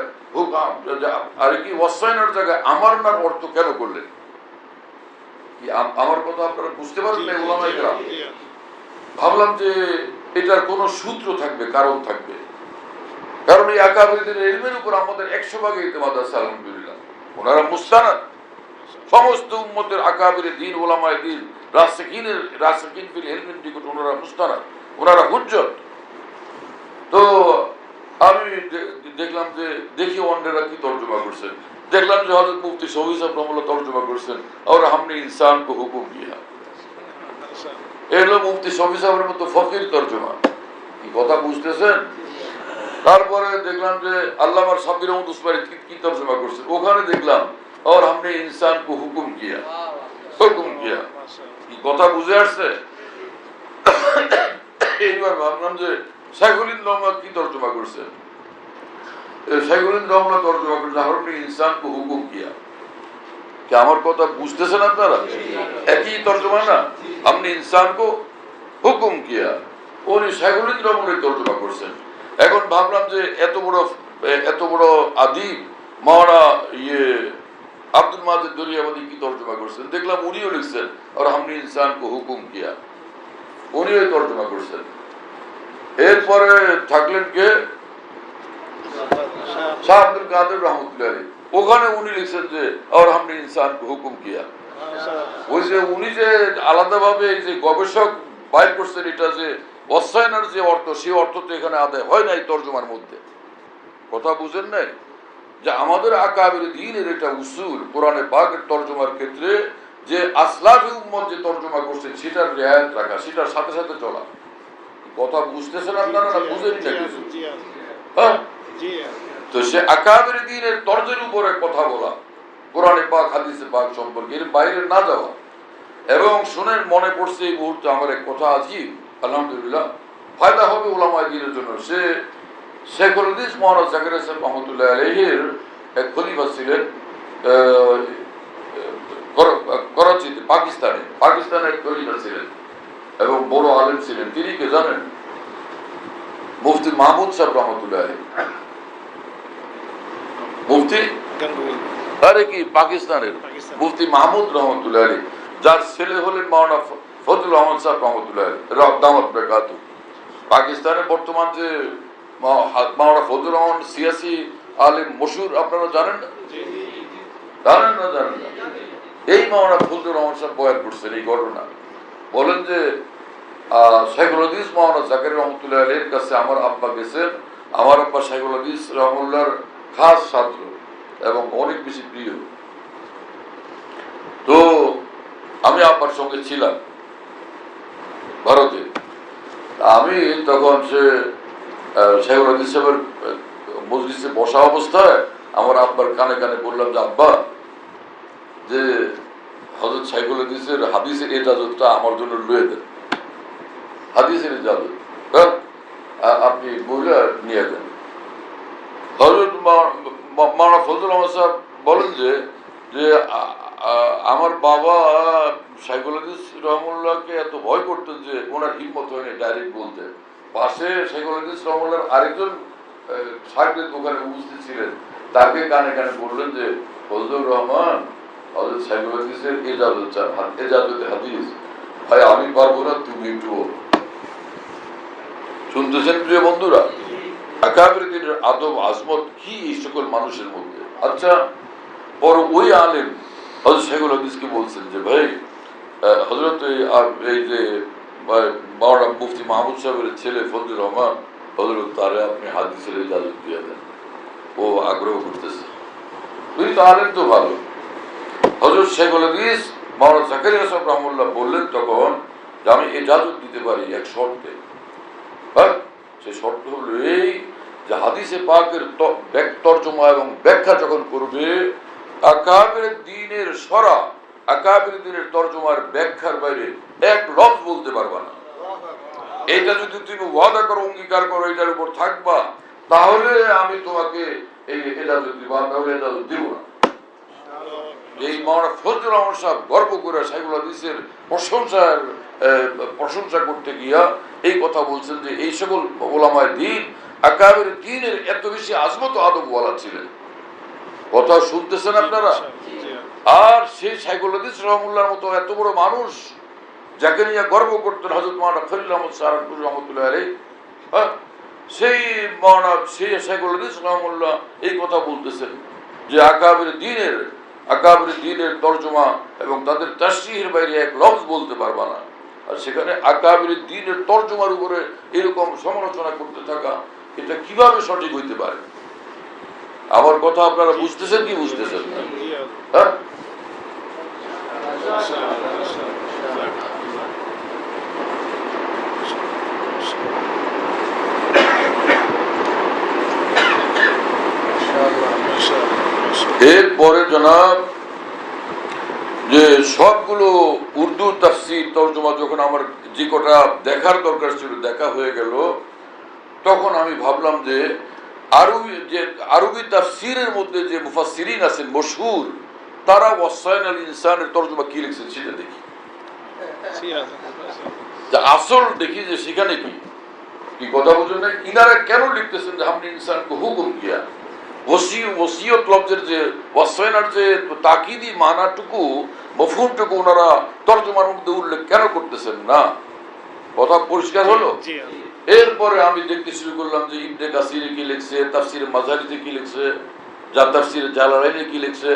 আর কি ওয়াসাইনার জায়গায় আমার নার অর্থ কেন করলেন? কি আমার কথা আপনারা বুঝতে পারেন না উলামায়ে কেরাম? ভাবলাম যে এটার কোনো সূত্র থাকবে, কারণ থাকবে। কারণ এই আকাবেরদের ইলমের উপর আমাদের 100% ইতিমাদ আছে আলহামদুলিল্লাহ। ওনারা মুস্তানাদ, সমস্ত উম্মতের আকাবের দ্বীন উলামায়ে দ্বীন রাসিকিন ফিল ইলমের নিকট ওনারা মুস্তানাদ, ওনারা হুজ্জত। তো আমি দেখলাম যে দেখি অন্যরা কি তর্জমা করছেন। দেখলাম যে হযরত মুফতি শফি সাহেব রহমাতুল্লাহ তর্জমা করছেন और हमने इंसान को हुक्म किया। এলো মুফতি শফি সাহেবের মতো ফকির তর্জমা, কি কথা বুঝতেছেন? তারপরে দেখলাম যে আল্লামা সাব্বির আহমদ উসমানী কি তর্জমা করছেন, ওখানে দেখলাম और हमने इंसान को हुक्म किया, हुक्म किया। কি কথা বুঝে আসছে? এইবার ভাবলাম যে শাইখুল রহমান কি তর্জমা করছেন। শাইখুল রহমান তর্জমা করছেন हमने इंसान को हुक्म किया। কি আমার কথা বুঝতেছেন আপনারা? একই তর্জমা না, हमने इंसान को हुक्म किया, উনি শাইখুল রহমানের তর্জমা করছেন। এখন ভাবলাম যে এত বড় আদিব মাওলানা আব্দুল মাজিদ দরিয়াবাদী কি তর্জমা করছেন, দেখলাম উনিও লিখছেন और हमने इंसान को हुक्म किया, উনিও তর্জমা করছেন। এরপরে থাকলেন কে? শাহ আব্দুল কাদের রহমাতুল্লাহ, ওখানে উনি লিখছেন যে और हमने इंसान को हुक्म किया। ওই যে উনি যে আলাদাভাবে এই যে গবেষক বাইর করছেন এটা যে ওয়াসাইনার যে অর্থ, সেই অর্থ তো এখানে আদায় হয় নাই তর্জমার মধ্যে। কথা বুঝেন নাই যে আমাদের আকাবের দ্বীনের এটা উসুল কোরআনে পাকের তর্জমার ক্ষেত্রে যে আসলাফি উম্মত যে তর্জমা করছেন সেটার রিয়ায়াত রাখা, সেটার সাথে সাথে চলা। কথা বুঝতেছেন আপনারা না বুঝেন না কিছু? হ্যাঁ, তো সে আকাবের দ্বীনের তর্জের উপরে কথা বলা, কোরআনে পাক হাদিসে পাক সম্পর্কে, এর বাইরে না যাওয়া। এবং শুনেন মনে পড়ছে এই মুহূর্তে আমার এক কথা আজীব, আলহামদুলিল্লাহ ফায়দা হবে উলামায়ে দ্বীনের জন্য। সে শেখুল হাদিস মাওলানা জাকারিয়া সাহেব রহমাতুল্লাহ আলাইহির এক খলিফা ছিলেন করাচিতে, পাকিস্তানের খলিফা ছিলেন এবং বড় আলেম ছিলেন। তিনি কে জানেন? মুফতি মাহমুদ সাহেব রহমাতুল্লাহ আলাইহি। মুফতি আরে কি পাকিস্তানের মুফতি মাহমুদ রহমাতুল্লাহ আলাইহি, যার ছেলে হলেন মাওলানা ফজলুর রহমান সাহেব রহমাতুল্লাহ আলাইহি দামাত বারাকাতু। পাকিস্তানের বর্তমান যে মাওলানা ফজলুর রহমান সিয়াসি আলেম মশহুর, আপনারা জানেন না? জানেন না? জানেন না? এই মাওলানা ফজলুর রহমান সাহেব বয়ান করছেন এই ঘটনা। বলেন যে শাইখুল হাদিস মাওলানা জাকারিয়া রহমতুল্লাহ আলাইহির কাছে আমার আব্বা গেছেন। আমার আব্বা শাইখুল হাদিস রহমুল্লাহর খাস ছাত্র এবং অনেক বেশি প্রিয়। তো আমি আব্বার সঙ্গে ছিলাম ভারতে। আমি তখন সে শাইখুল হাদিস সাহেবের মজলিসে বসা অবস্থায় আমার আব্বার কানে কানে বললাম যে আব্বা, যে হযরত শাইখুল হাদিসের হাদিসের ইজাজতটা আমার জন্য লয়ে দেন, হাদিসের ইজাজত আপনি বলে নিয়ে দেন। হযরত মাওলানা ফজলুল আহমদ সাহেব বলেন যে আমার বাবা শাইখুল হাদিস রহমুল্লাহকে এত ভয় করতেন যে ওনার হিম্মত হয়নি ডাইরেক্ট বলতে। পাশে শাইখুল হাদিস রহমুল্লাহর আরেকজন সাহেবের দোকানে উপস্থিত ছিলেন, তাকে কানে কানে বললেন যে ফজলুর রহমান হযরত শাইখুল হাদিসের ইজাজত চান, ইজাজতে হাদিস। ভাই আমি পারবো না, তুমি একটু শুনতেছেন প্রিয় বন্ধুরা? আকাবির দিনের আদব আজমত কি এই সকল মানুষের মধ্যে। আচ্ছা, পর ওই আলেম হযরত শাইখুল হাদিসকে বলছেন যে ভাই হযরত এই যে মাওলানা মুফতি মাহমুদ সাহেবের ছেলে ফজলুর রহমান, হযরত তারে আপনি হাদিসের ইজাজত দিয়ে দেন, ও আগ্রহ করতেছে। তুই তো আলেম তো ভালো। হযরত শাইখুল হাদিস মাওলানা জাকারিয়া সাহেব রহমাতুল্লাহ বললেন তখন যে আমি ইজাজত দিতে পারি এক শর্তে। হ্যাঁ, সেই শর্ত হলো এই যে হাদিসে পাকের তর্জমা এবং ব্যাখ্যা যখন করবে, আকাবির দ্বীনের সরা আকাবির দ্বীনের তর্জমার ব্যাখ্যার বাইরে এক লফজ বলতে পারবা না। এটা যদি তুমি ওয়াদা করো, অঙ্গীকার করো, এটার উপর থাকবা, তাহলে আমি তোমাকে এই ইজাজত দিব, তাহলে ইজাজত দিব না। এই মাওলানা ফজলুর রহমান সাহেব গর্ব করে শাইখুল হাদিসের প্রশংসা করতে গিয়া এই কথা বলছেন যে এই সকল ওলামায়ে দ্বীন আকাবির দ্বীনের এত বেশি আজমত আদব ওয়ালা ছিলেন। কথা শুনতেছেন আপনারা? আর সেই শাইখুল হাদিস রহমুল্লাহর মতো এত বড় মানুষ যাকে নিয়ে গর্ব করতেন হযরত মাওলানা খলিল আহমদ সাহারানপুরি রহমতুল্লাহ আলাইহি, সেই শাইখুল হাদিস রহমুল্লাহ এই কথা বলতেছেন যে আকাবির দ্বীনের তর্জমা এবং তাদের তাশরীহের বাইরে এক লফজ বলতে পারবা না। আর সেখানে আকাবির দ্বীনের তর্জমার উপরে এরকম সমালোচনা করতে থাকা, এটা কিভাবে সঠিক হইতে পারে? আমার কথা আপনারা বুঝতেছেন কি বুঝতেছেন না? হ্যাঁ, এরপরে জনাব যে সবগুলো উর্দু তাফসীর তর্জমা যখন আমার যে কটা দেখার দরকার ছিল দেখা হয়ে গেল, তখন আমি ভাবলাম যে আরবি তাফসীরের মধ্যে যে মুফাসসিরিন আছেন মশহুর, তারা ওয়াসাইন আল ইনসানের তর্জমা কি লিখছেন সেটা দেখি, আসল দেখি যে সেখানে কি কথা বুঝুন না, ইনারা কেন লিখতেছেন যে হামনে ইনসানকে হুকুম কিয়া। ওসিয়ত লফজের যে ওয়াসাইনার যে তাকিদি মানাটুকু, মফহুমটুকু ওনারা তর্জমার মধ্যে উল্লেখ কেন করতেছেন না? কথা পরিষ্কার হলো? এরপরে আমি দেখতে শুরু করলাম যে ইবনে কাসিরে কি লিখছে, তাফসিরে মাজারিতে কি লিখছে, যা তাফসিরে জালালাইনে কি লিখছে,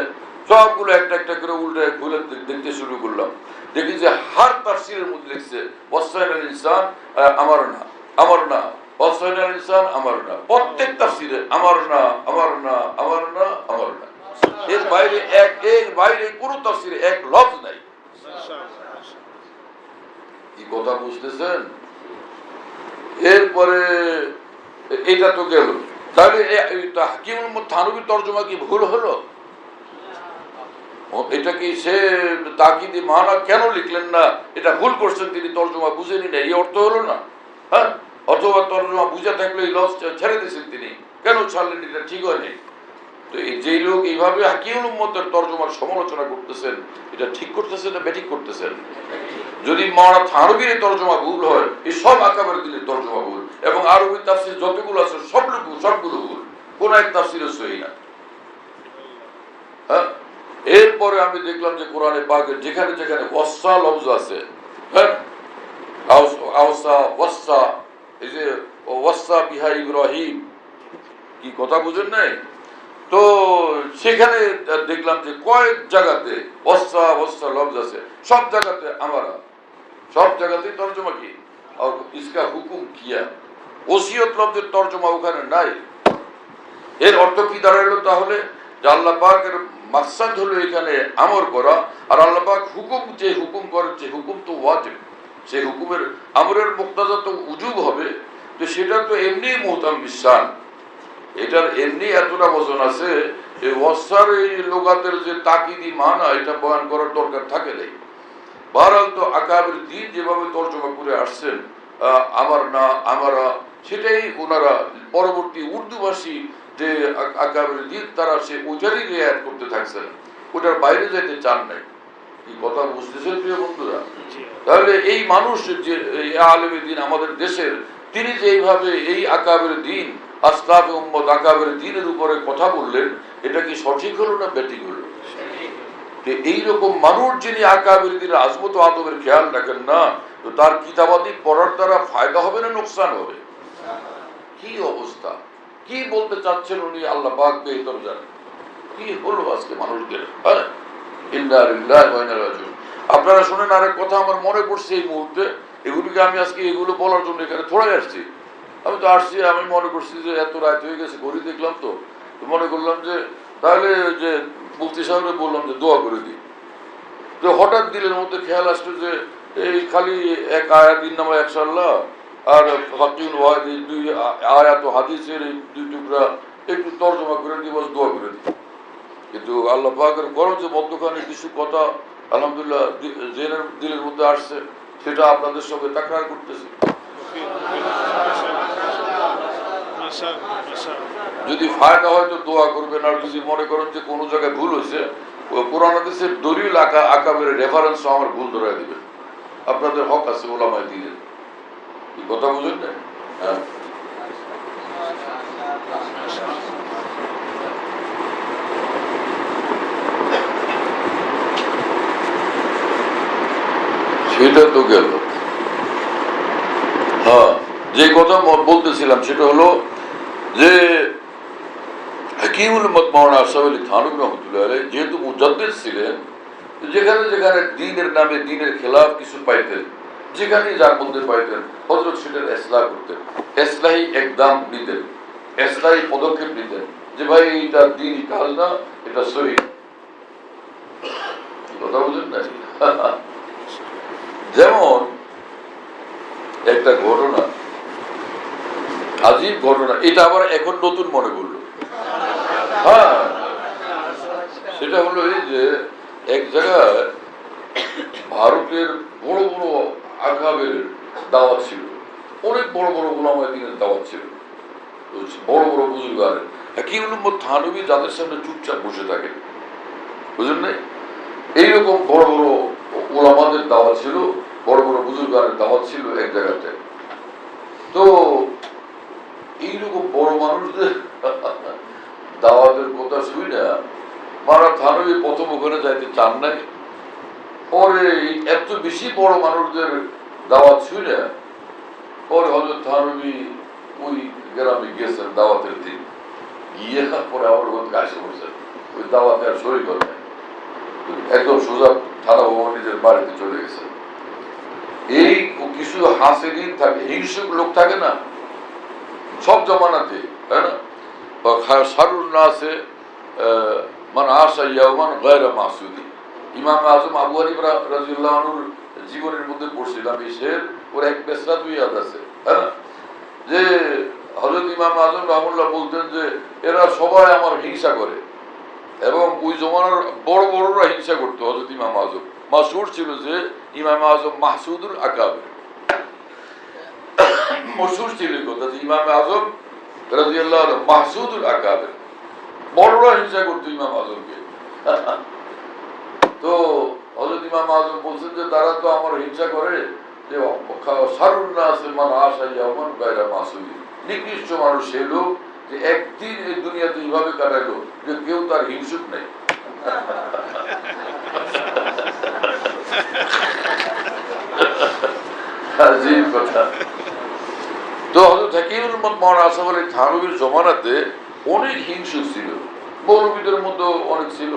সবগুলো একটা একটা করে উল্টে খুলে দেখতে শুরু করলাম। দেখি যে হার তাফসিরের মধ্যে লিখছে ওয়াসাইন আল ইনসান আমার না, আমার না, ওয়াসাইন আল ইনসান আমার না। প্রত্যেক তাফসিরে আমার না, আমার না, আমার না, আমার না। এর বাইরে কোন তাফসিরে এক লফজ নাই। কি কথা বুঝতেছেন? এরপরে এটা তো গেল, তাহলে হাকিমুল থানভীর তর্জমা কি ভুল হলো? এটা কি সে তাকিদি মানা কেন লিখলেন না? এটা ভুল করছেন তিনি, তর্জমা বুঝেনি না, এই অর্থ হলো না? হ্যাঁ, অথবা তর্জমা বুঝে থাকলে এই লফজ ছেড়ে দিয়েছেন তিনি, কেন ছাড়লেন? এটা ঠিক হয়নি। তো যেই লোক এইভাবে হাকিমুল উম্মতের তর্জমার সমালোচনা করতেছেন, এটা ঠিক করতেছেন না বেঠিক করতেছেন? যদি মাওলানা থানভীর তর্জমা ভুল হয়, এই সব আকাবের দিনের তর্জমা ভুল, এবং আরবি তাফসীর যতগুলো আছে সবগুলো ভুল, কোন এক তাফসীরও সহি না। হ্যাঁ, এরপরে আমি দেখলাম যে কোরআনে পাকের যেখানে যেখানে ওয়াসা লফজ আছে, হ্যাঁ, আওসা ওয়াসা, এই যে ওয়াসা বিহা ইব্রাহিম, কি কথা বুঝেন নাই? তো সেখানে দেখলাম যে কয়েক জায়গাতে ওয়াসা লফজ আছে, সব জায়গাতে আমারা, সব জায়গাতেই তর্জমা কি और इसका हुकुम किया ওসিয়ত লফজের তর্জমা ওখানে নাই এর অর্থ কি দাঁড়ালো তাহলে যে আল্লাহ পাকের মাকসাদ হলো এখানে আমর করা আর আল্লাহ পাক হুকুম যে হুকুম করে যে হুকুম তো ওয়াজিব সেই হুকুমের আমরের মুক্তাদা তো উজুব হবে তো সেটা তো এমনি মুহতাম বিশ্বান এটার এমনি এতটা ওজন আছে যে ওয়াসার এই লোগাতের যে তাকিদি মানা এটা বয়ান করার দরকার থাকে নাই বহরহাল তো আকাবের দিন যেভাবে তর্জমা করে আসছেন আমার না আমরা সেটাই ওনারা পরবর্তী উর্দুভাষী যে আকাবের দিন তারা সে ওইটারই রেয়াত করতে থাকছেন ওটার বাইরে যেতে চান নাই এই কথা বুঝতেছেন প্রিয় বন্ধুরা তাহলে এই মানুষ যে আলেমে দিন আমাদের দেশের তিনি যে এইভাবে এই আকাবের দিন আসলাফে উম্মত আকাবের দিনের উপরে কথা বললেন এটা কি সঠিক হলো না ব্যাটিক হলো এইরকম মানুষ যিনি আকাবের দিনের আজমত আদবের খেয়াল রাখেন না তো তার কিতাবাদি পড়ার দ্বারা ফায়দা হবে না নোকসান হবে কি অবস্থা কি বলতে চাচ্ছেন উনি আল্লাহ পাক বেহতর জানেন কি হলো আজকে মানুষদের আপনারা শুনেন আরেক কথা আমার মনে পড়ছে এই মুহূর্তে এগুলিকে আমি আজকে এগুলো বলার জন্য এখানে থোড়াই আসছি আমি তো আসছি আমি মনে করছি যে এত রাত হয়ে গেছে ঘড়ি দেখলাম তো মনে করলাম যে তাহলে যে মুফতি সাহেবরে বললাম যে দোয়া করে দিই তো হঠাৎ দিলের মধ্যে খেয়াল আসলো যে এই খালি এক আয়াত ইন্নামা একশাল্লাহ আর ফাকিউল ওয়াহিদ দুই আয়াত ও হাদিসের এই দুই টুকরা একটু তর্জমা করে দিই বস দোয়া করে দিই কিন্তু আল্লাহ পাকের করম যে মধ্যখানে কিছু কথা আলহামদুলিল্লাহ জেনের দিলের মধ্যে আসছে সেটা আপনাদের সঙ্গে তাকরার করতেছে যদি ফায়দা হয় তো দোয়া করবেন আর যদি মনে করেন যে কোনো জায়গায় ভুল হয়েছে কোরআন হাদিসের দলিল আকাবের রেফারেন্স আমার ভুল ধরাই দিবেন আপনাদের হক আছে ওলামায়ে দ্বীনের এই কথা বুঝেন না হ্যাঁ সেটা তো গেল হ্যাঁ যে কথা বলতেছিলাম সেটা হলো যে হাকিমুল উম্মত মাওলানা আশরাফ আলী থানভী রহমাতুল্লাহ আলাইহি যেহেতু মুজাদ্দিদ ছিলেন যেখানে যেখানে দ্বীনের নামে দ্বীনের খেলাফ কিছু পাইতেন যেখানে যার মধ্যে পাইতেন হযরত সেটার ইসলাহ করতেন ইসলাহি একদম নিতেন ইসলাহি পদক্ষেপ নিতেন যে ভাই এটা দ্বীনি কাজ না এটা সহিহ কথা বুঝেন না যেমন একটা ঘটনা আজীব ঘটনা এটা আবার এখন নতুন মনে করলো হ্যাঁ সেটা হলো এই যে এক জায়গায় ভারতের বড় বড় আকাবের দাওয়াত ছিল অনেক বড় বড় উলামায়ে দ্বীনের দাওয়াত ছিল বড় বড় বুজুর্গারের হাকিমুল উম্মত থানভী যাদের সামনে চুপচাপ বসে থাকেন বুঝলেন না এইরকম বড় বড় উলামাদের দাওয়াত ছিল বড় বড় বুজুর্গারের দাওয়াত ছিল এক জায়গাতে তো এইরকম বড় মানুষদের দাওয়াতের কথা শুই না মারা থানভী প্রথম ওখানে যাইতে চান নাই পরে এত বেশি বড় মানুষদের দাওয়াত শুই না পরে হযরত থানভী ওই গ্রামে গেছেন দাওয়াতের দিন গিয়ে পরে আবার ওখানে আসে বলছেন ওই দাওয়াতে আর শরীর করে নাই একদম সোজা থানা ভবন নিজের বাড়িতে চলে গেছে এই কিছু হাসিদিন থাকে হিংসুক লোক থাকে না সব জমানাতে তাই না সারুর নাসে মান আশা ইয়াওমান গায়রা মাসুদি ইমাম আজম আবু হানিফা রাদিয়াল্লাহু আনহুর জীবনের মধ্যে পড়ছিলাম এই শের ওর এক পেশরা দুই ইয়াদ আছে তাই না যে হযরত ইমাম আজম রাহমাতুল্লাহ বলতেন যে এরা সবাই আমার হিংসা করে এবং ওই জমানার বড় বড়রা হিংসা করতো হযরত ইমাম আজম মাশহুর ছিল যে ইমাম আজম মাহসুদুল আকাবের মশহুর ছিল কথা যে ইমাম আজম রাদিয়াল্লাহু আনহু মাহসুদুল আকাবের বড়রা হিংসা করতো ইমাম আজমকে তো হযরত ইমাম আজম বলছেন যে তারা তো আমার হিংসা করে যে সারুন নাস মান আশা ইয়াওমান গায়রা মাসুদি নিকৃষ্ট মানুষ সে লোক যে একদিন এই দুনিয়াতে এইভাবে কাটাইলো যে কেউ তার হিংসুক নেই কথা তো হযরত হাকিমুল উম্মত মাওলানা আশরাফ আলী থানভীর জমানাতে অনেক হিংসুক ছিল মৌলবীদের মধ্যে অনেক ছিল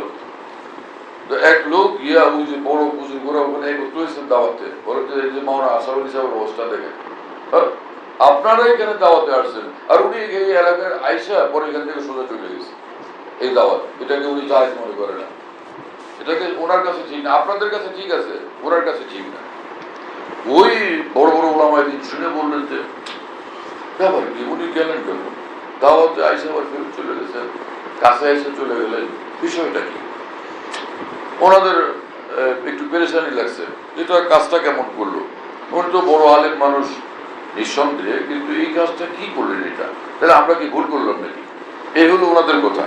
তো এক লোক গিয়া ওই যে বড় বুজুর্গ করে ওখানে একত্র হয়েছেন দাওয়াতে, বলে যে এই যে মাওলানা আশরাফুল ইসলামের অবস্থা দেখেন, আপনারা এখানে দাওয়াতে আসছেন, আর উনি এই এলাকার আইসা পরে এখান থেকে সোজা চলে গেছে এই দাওয়াত, এটাকে উনি জায়েজ মনে করে না, এটাকে ওনার কাছে ঠিক না, আপনাদের কাছে ঠিক আছে, ওনার কাছে ঠিক না। ওই বড় বড় ওলামায়ে দ্বীন শুনে বললেন যে ব্যাপার কি, উনি গেলেন কেন দাওয়াতে আইসা আবার ফেরত চলে গেছেন, কাছে এসে চলে গেলেন, বিষয়টা কি? ওনাদের একটু পেরেশানি লাগছে, এটা কাজটা কেমন করলো, উনি তো বড় আলেম মানুষ নিঃসন্দেহে, কিন্তু এই কাজটা কি করলেন, এটা তাহলে আমরা কি ভুল করলাম নাকি? এই হলো ওনাদের কথা।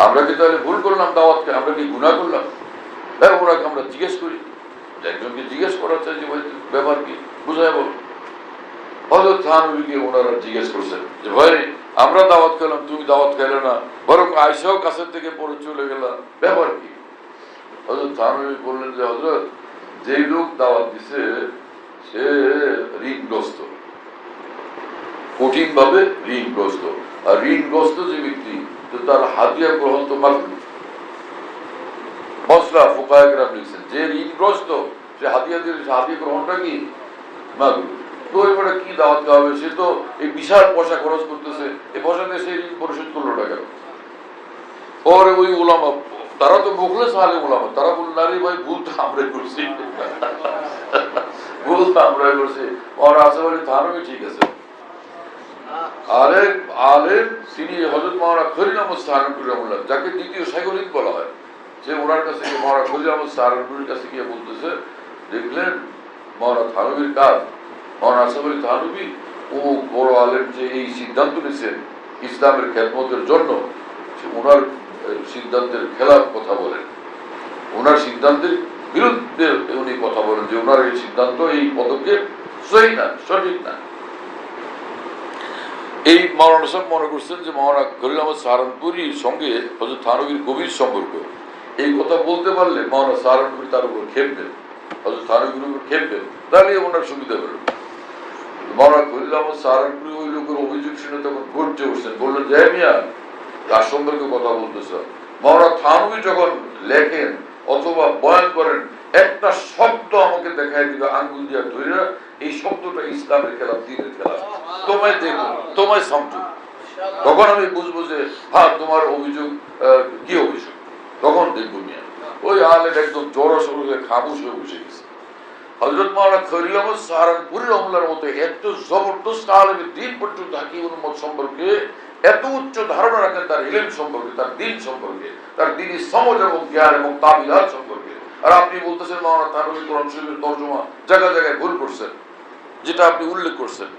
আমরা কি তাহলে ভুল করলাম দাওয়াতকে, আমরা কি গুনাহ করলাম? হ্যাঁ, ওনাকে আমরা জিজ্ঞেস করি, একজনকে জিজ্ঞেস করা চাই যে ভাই ব্যাপার কি, বুঝায় বল। হযরত থানবীকে ওনারা জিজ্ঞেস করছেন যে ভাই আমরা দাওয়াত খেলাম, তুমি দাওয়াত খেলে না, বরং আয়সাও কাছের থেকে পরে চলে গেলাম, ব্যাপার কি? হযরত থানবী বললেন যে হযরত, যেই লোক দাওয়াত দিছে সে ঋণগ্রস্ত, কঠিন ভাবে ঋণগ্রস্ত, আর ঋণগ্রস্ত যে ব্যক্তি তার হাদিয়া গ্রহণ তো মাকরুহ। মসলা ফুকাহায়ে কেরাম লিখছেন যে ঋণগ্রস্ত সে হাদিয়া দিলে হাদিয়া গ্রহণটা কি মাকরুহ। তো এবারে কি দাওয়াত দেওয়া হবে, সে তো এই বিশাল পয়সা খরচ করতেছে, এই পয়সা দিয়ে সে ঋণ পরিশোধ করলো না কেন? পরে ওই উলামা, তারা তো মুখলেস আলেম উলামা, তারা বললেন আরে ভাই ভুল তো আমরাই করছি, ভুল তো আমরাই করছি, আর আশেপাশে থানবী ঠিক আছে। আরেক আলেম তিনি হযরত মাওলানা খলিল আহমদ সাহারানপুরী রাহমাতুল্লাহ, যাকে দ্বিতীয় শাইখুল বলা হয়, যে ওনার কাছে গিয়ে মাওলানা খলিল আহমদ সাহারানপুরীর কাছে গিয়ে বলতেছে, দেখলেন মাওলানা থানবীর কাজ, মাওলানা আশরাফ আলী থানবী ও বড় আলেম যে এই সিদ্ধান্ত নিয়েছেন ইসলামের খেদমতের জন্য, ওনার সিদ্ধান্তের খেলাফ কথা বলেন, ওনার সিদ্ধান্তের বিরুদ্ধে উনি কথা বলেন, যে ওনার এই সিদ্ধান্ত, এই পদক্ষেপ সহি না, সঠিক না। এই মাওলানা সাহেব মনে করছেন যে মাওলানা খলিল আহমদ সাহারানপুরীর সঙ্গে হযরত থানবীর গভীর সম্পর্ক, এই কথা বলতে পারলে মাওলানা সাহারানপুরী তার উপর খেপবেন, হযরত থানবীর উপর খেপবেন, তাহলে ওনার সুবিধা হলো। মাওলানা খলিল আহমদ সাহারানপুরী ওই লোকের অভিযোগ শুনে তখন গর্জে উঠছেন, বললেন যে মিয়া তার সম্পর্কে কথা বলতেছ। মাওলানা থানবী যখন লেখেন অথবা বয়ান করেন, একটা শব্দ আমাকে দেখাই দিবে আঙ্গুল দিয়া ধরে, এই শব্দটা ইসলামের খেলাফ, দ্বীনের খেলাফ, তোমায় দেখো, তোমায় সমঝো, তখন আমি বুঝবো যে হ্যাঁ তোমার অভিযোগ কি অভিযোগ, তখন দেখবো মিয়া। ওই আলেম একদম জড়সড় হয়ে খামোশ হয়ে বসে গেছে। হযরত মাওলানা খলিল আহমদ সাহারানপুরী রাহমাতুল্লাহর মতো এত জবরদস্ত আলেমের দ্বীন পর্যন্ত হাকিমুল উম্মত সম্পর্কে এত উচ্চ ধারণা রাখেন, তার ইলম সম্পর্কে, তার দ্বীন সম্পর্কে, তার দ্বীনি সমঝ এবং জ্ঞান এবং তাবিলাত সম্পর্কে। আর আপনি বলতেছেন মাওলানা থানবী কোরআন শরীফের তরজমা জায়গায় জায়গায় ভুল করছেন, যেটা আপনি উল্লেখ করছেন।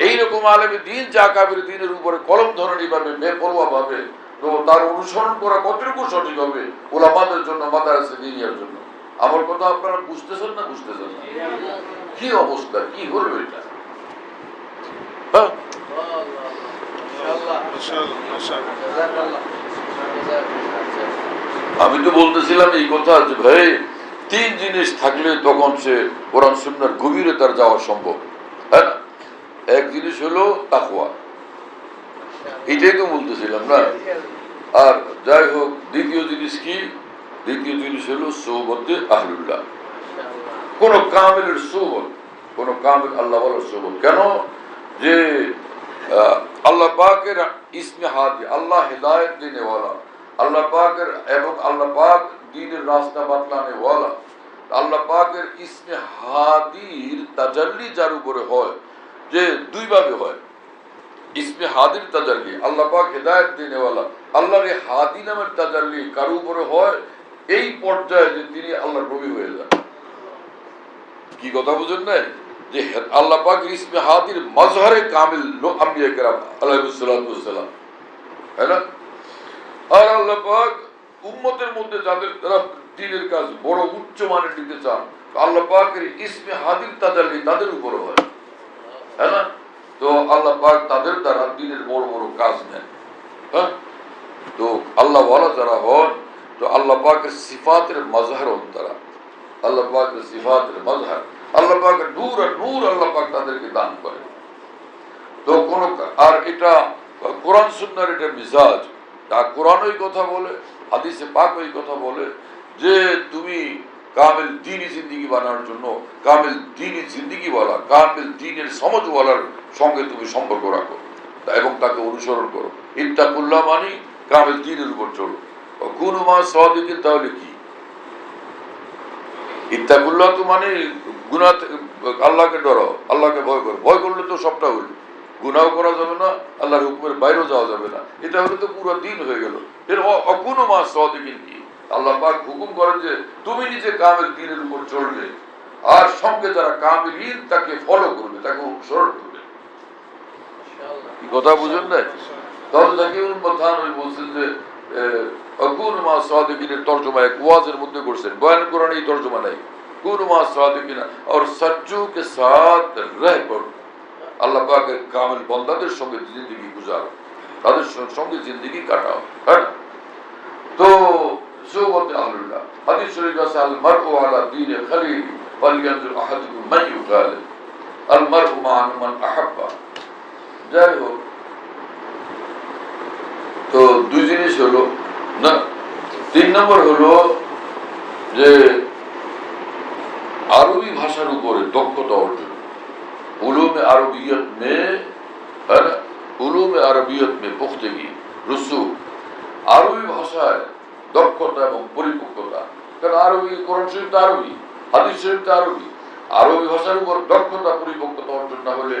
এইরকম আলেমের দ্বীন যা কাবির দ্বীনের উপরে কলম ধরনি ভাবে, বেপরোয়া ভাবে, তো তার অনুসরণ করা কতটুকু সঠিক হবে ওলামাদের জন্য, মাদ্রাসা দ্বীনিয়ার জন্য? আমার কথা আপনারা বুঝতেছেন না, বুঝতেছেন না? কি অবস্থা, কি হলো এটা? হ্যাঁ, আমি তো বলতেছিলাম এই কথা যে ভাই তিন জিনিস থাকলে তখন সে কোরআন সুন্নাহর গভীরে তার যাওয়া সম্ভব, হ্যাঁ না? এক জিনিস হলো তাকওয়া, এটাই তো বলতেছিলাম না? আর যাই হোক, দ্বিতীয় জিনিস কি? দ্বিতীয় জিনিস হলো সোহবতে আহলুল্লাহ, কোন কামেলের সোহবত, কোন কামেল আল্লাহ ওয়ালার সোহবত। কেন? যে আল্লাহ পাকের ইসমে হাদি, আল্লাহ হিদায়ত দেনে ওয়ালা, আল্লাহ পাকের এবং আল্লাহ পাক দ্বীনের রাস্তা বাতলানে ওয়ালা, আল্লাহ পাকের ইসমে হাদির তাজাল্লি যার উপরে হয়, যে দুই ভাবে হয়। ইসমে হাদির তাজাল্লি, আল্লাহ পাক হিদায়ত দেনে ওয়ালা, আল্লাহর এই হাদি নামের তাজাল্লি কার উপরে হয়? এই পর্যায়ে যে তিনি আল্লাহর নবী হয়ে যান। কি কথা বুঝেন নাই? যে আল্লাহ পাকের ইসমে হাদির মাজহারে কামিল আম্বিয়া কেরাম আলাইহিস সালাতু ওয়াস সালাম, তাই না? আর আল্লাহ পাক উম্মতের মধ্যে যাদের তারা দ্বীনের কাজ বড় উচ্চ মানের দিতে চান, আল্লাহ পাকের ইসমে হাদির তাজাল্লি তাদের উপরে হয়, তাই না? তো আল্লাহ পাক তাদের দ্বারা দ্বীনের বড় বড় কাজ নেন। হ্যাঁ, তো আল্লাহ ওয়ালা যারা হন, তো আল্লাহ পাকের সিফাতের মাজহার হন তারা, আল্লাহ পাকের সিফাতের মাজহার, আল্লাহ পাকের নূর আর নূর আল্লাহ পাক তাদেরকে দান করে। তো কোন, আর এটা কোরআন সুন্নাহর এটা মিজাজ, তা কোরআন ওই কথা বলে, হাদিসে পাক ওই কথা বলে যে তুমি কামিল দ্বীনি জিন্দিগি বানানোর জন্য কামিল দ্বীনি জিন্দিগি বলা কামিল দ্বীনের সমঝ বলার সঙ্গে তুমি সম্পর্ক রাখো এবং তাকে অনুসরণ করো। ইত্তাকুল্লাহ মানে কামিল দ্বীনের উপর চলো। কুনু মা সাদিকিন, তাহলে কি ইত্তাকুল্লাহ? তো মানে গুনাহ, আল্লাহকে ডরো, আল্লাহকে ভয় করো। ভয় করলে তো সবটা হইল, গুনাহ করা যাবে না, আল্লাহর হুকুমের বাইরেও যাওয়া যাবে না, এটা হলে তো পুরো দিন হয়ে গেল। এর অকুনু মা সাদিকিন কি? আল্লাহ পাক হুকুম করেন যে তুমি নিজে কামিল দ্বীনের উপর চলবে, আর সঙ্গে যারা কামিল তাকে ফলো করবে, তাকে অনুসরণ করবে। কথা বুঝেন না? তাহলে তাকে বলছেন যে কুনু মা সাদিকিনের তর্জমা এক ওয়াজের মধ্যে করছেন, বয়ান কোরআনে এই তর্জমা নাই। কুনু মা সাদিকিন और सच्चों के साथ रहकर আল্লাহ পাকের কামিল বান্দাদের সঙ্গে জিন্দেগি গুজারো, তাদের সঙ্গে জিন্দেগি কাটাও। হ্যাঁ, তো সুবত আল্লাহ হাদিস শরীফ আছে আল মারউ আলা দীনে খলিল ফালয়ানজুর আহাদুকুম মান ইউখালিল আল মারউ মা মান আহাব্বা। যাই হোক, তো দুই জিনিস হলো না। 3 নম্বর হলো যে আরবি ভাষার উপরে দক্ষতা অর্জন। उलूम अरबियत में है ना, उलूम अरबियत में पुख्तगी रसूख, আরবি ভাষায় দক্ষতা এবং পরিপক্কতা। কারণ আরবি, কোরআন শরীফ তো আরবি, হাদিস শরীফ তো আরবি। আরবি ভাষার উপর দক্ষতা পরিপক্কতা অর্জন না হলে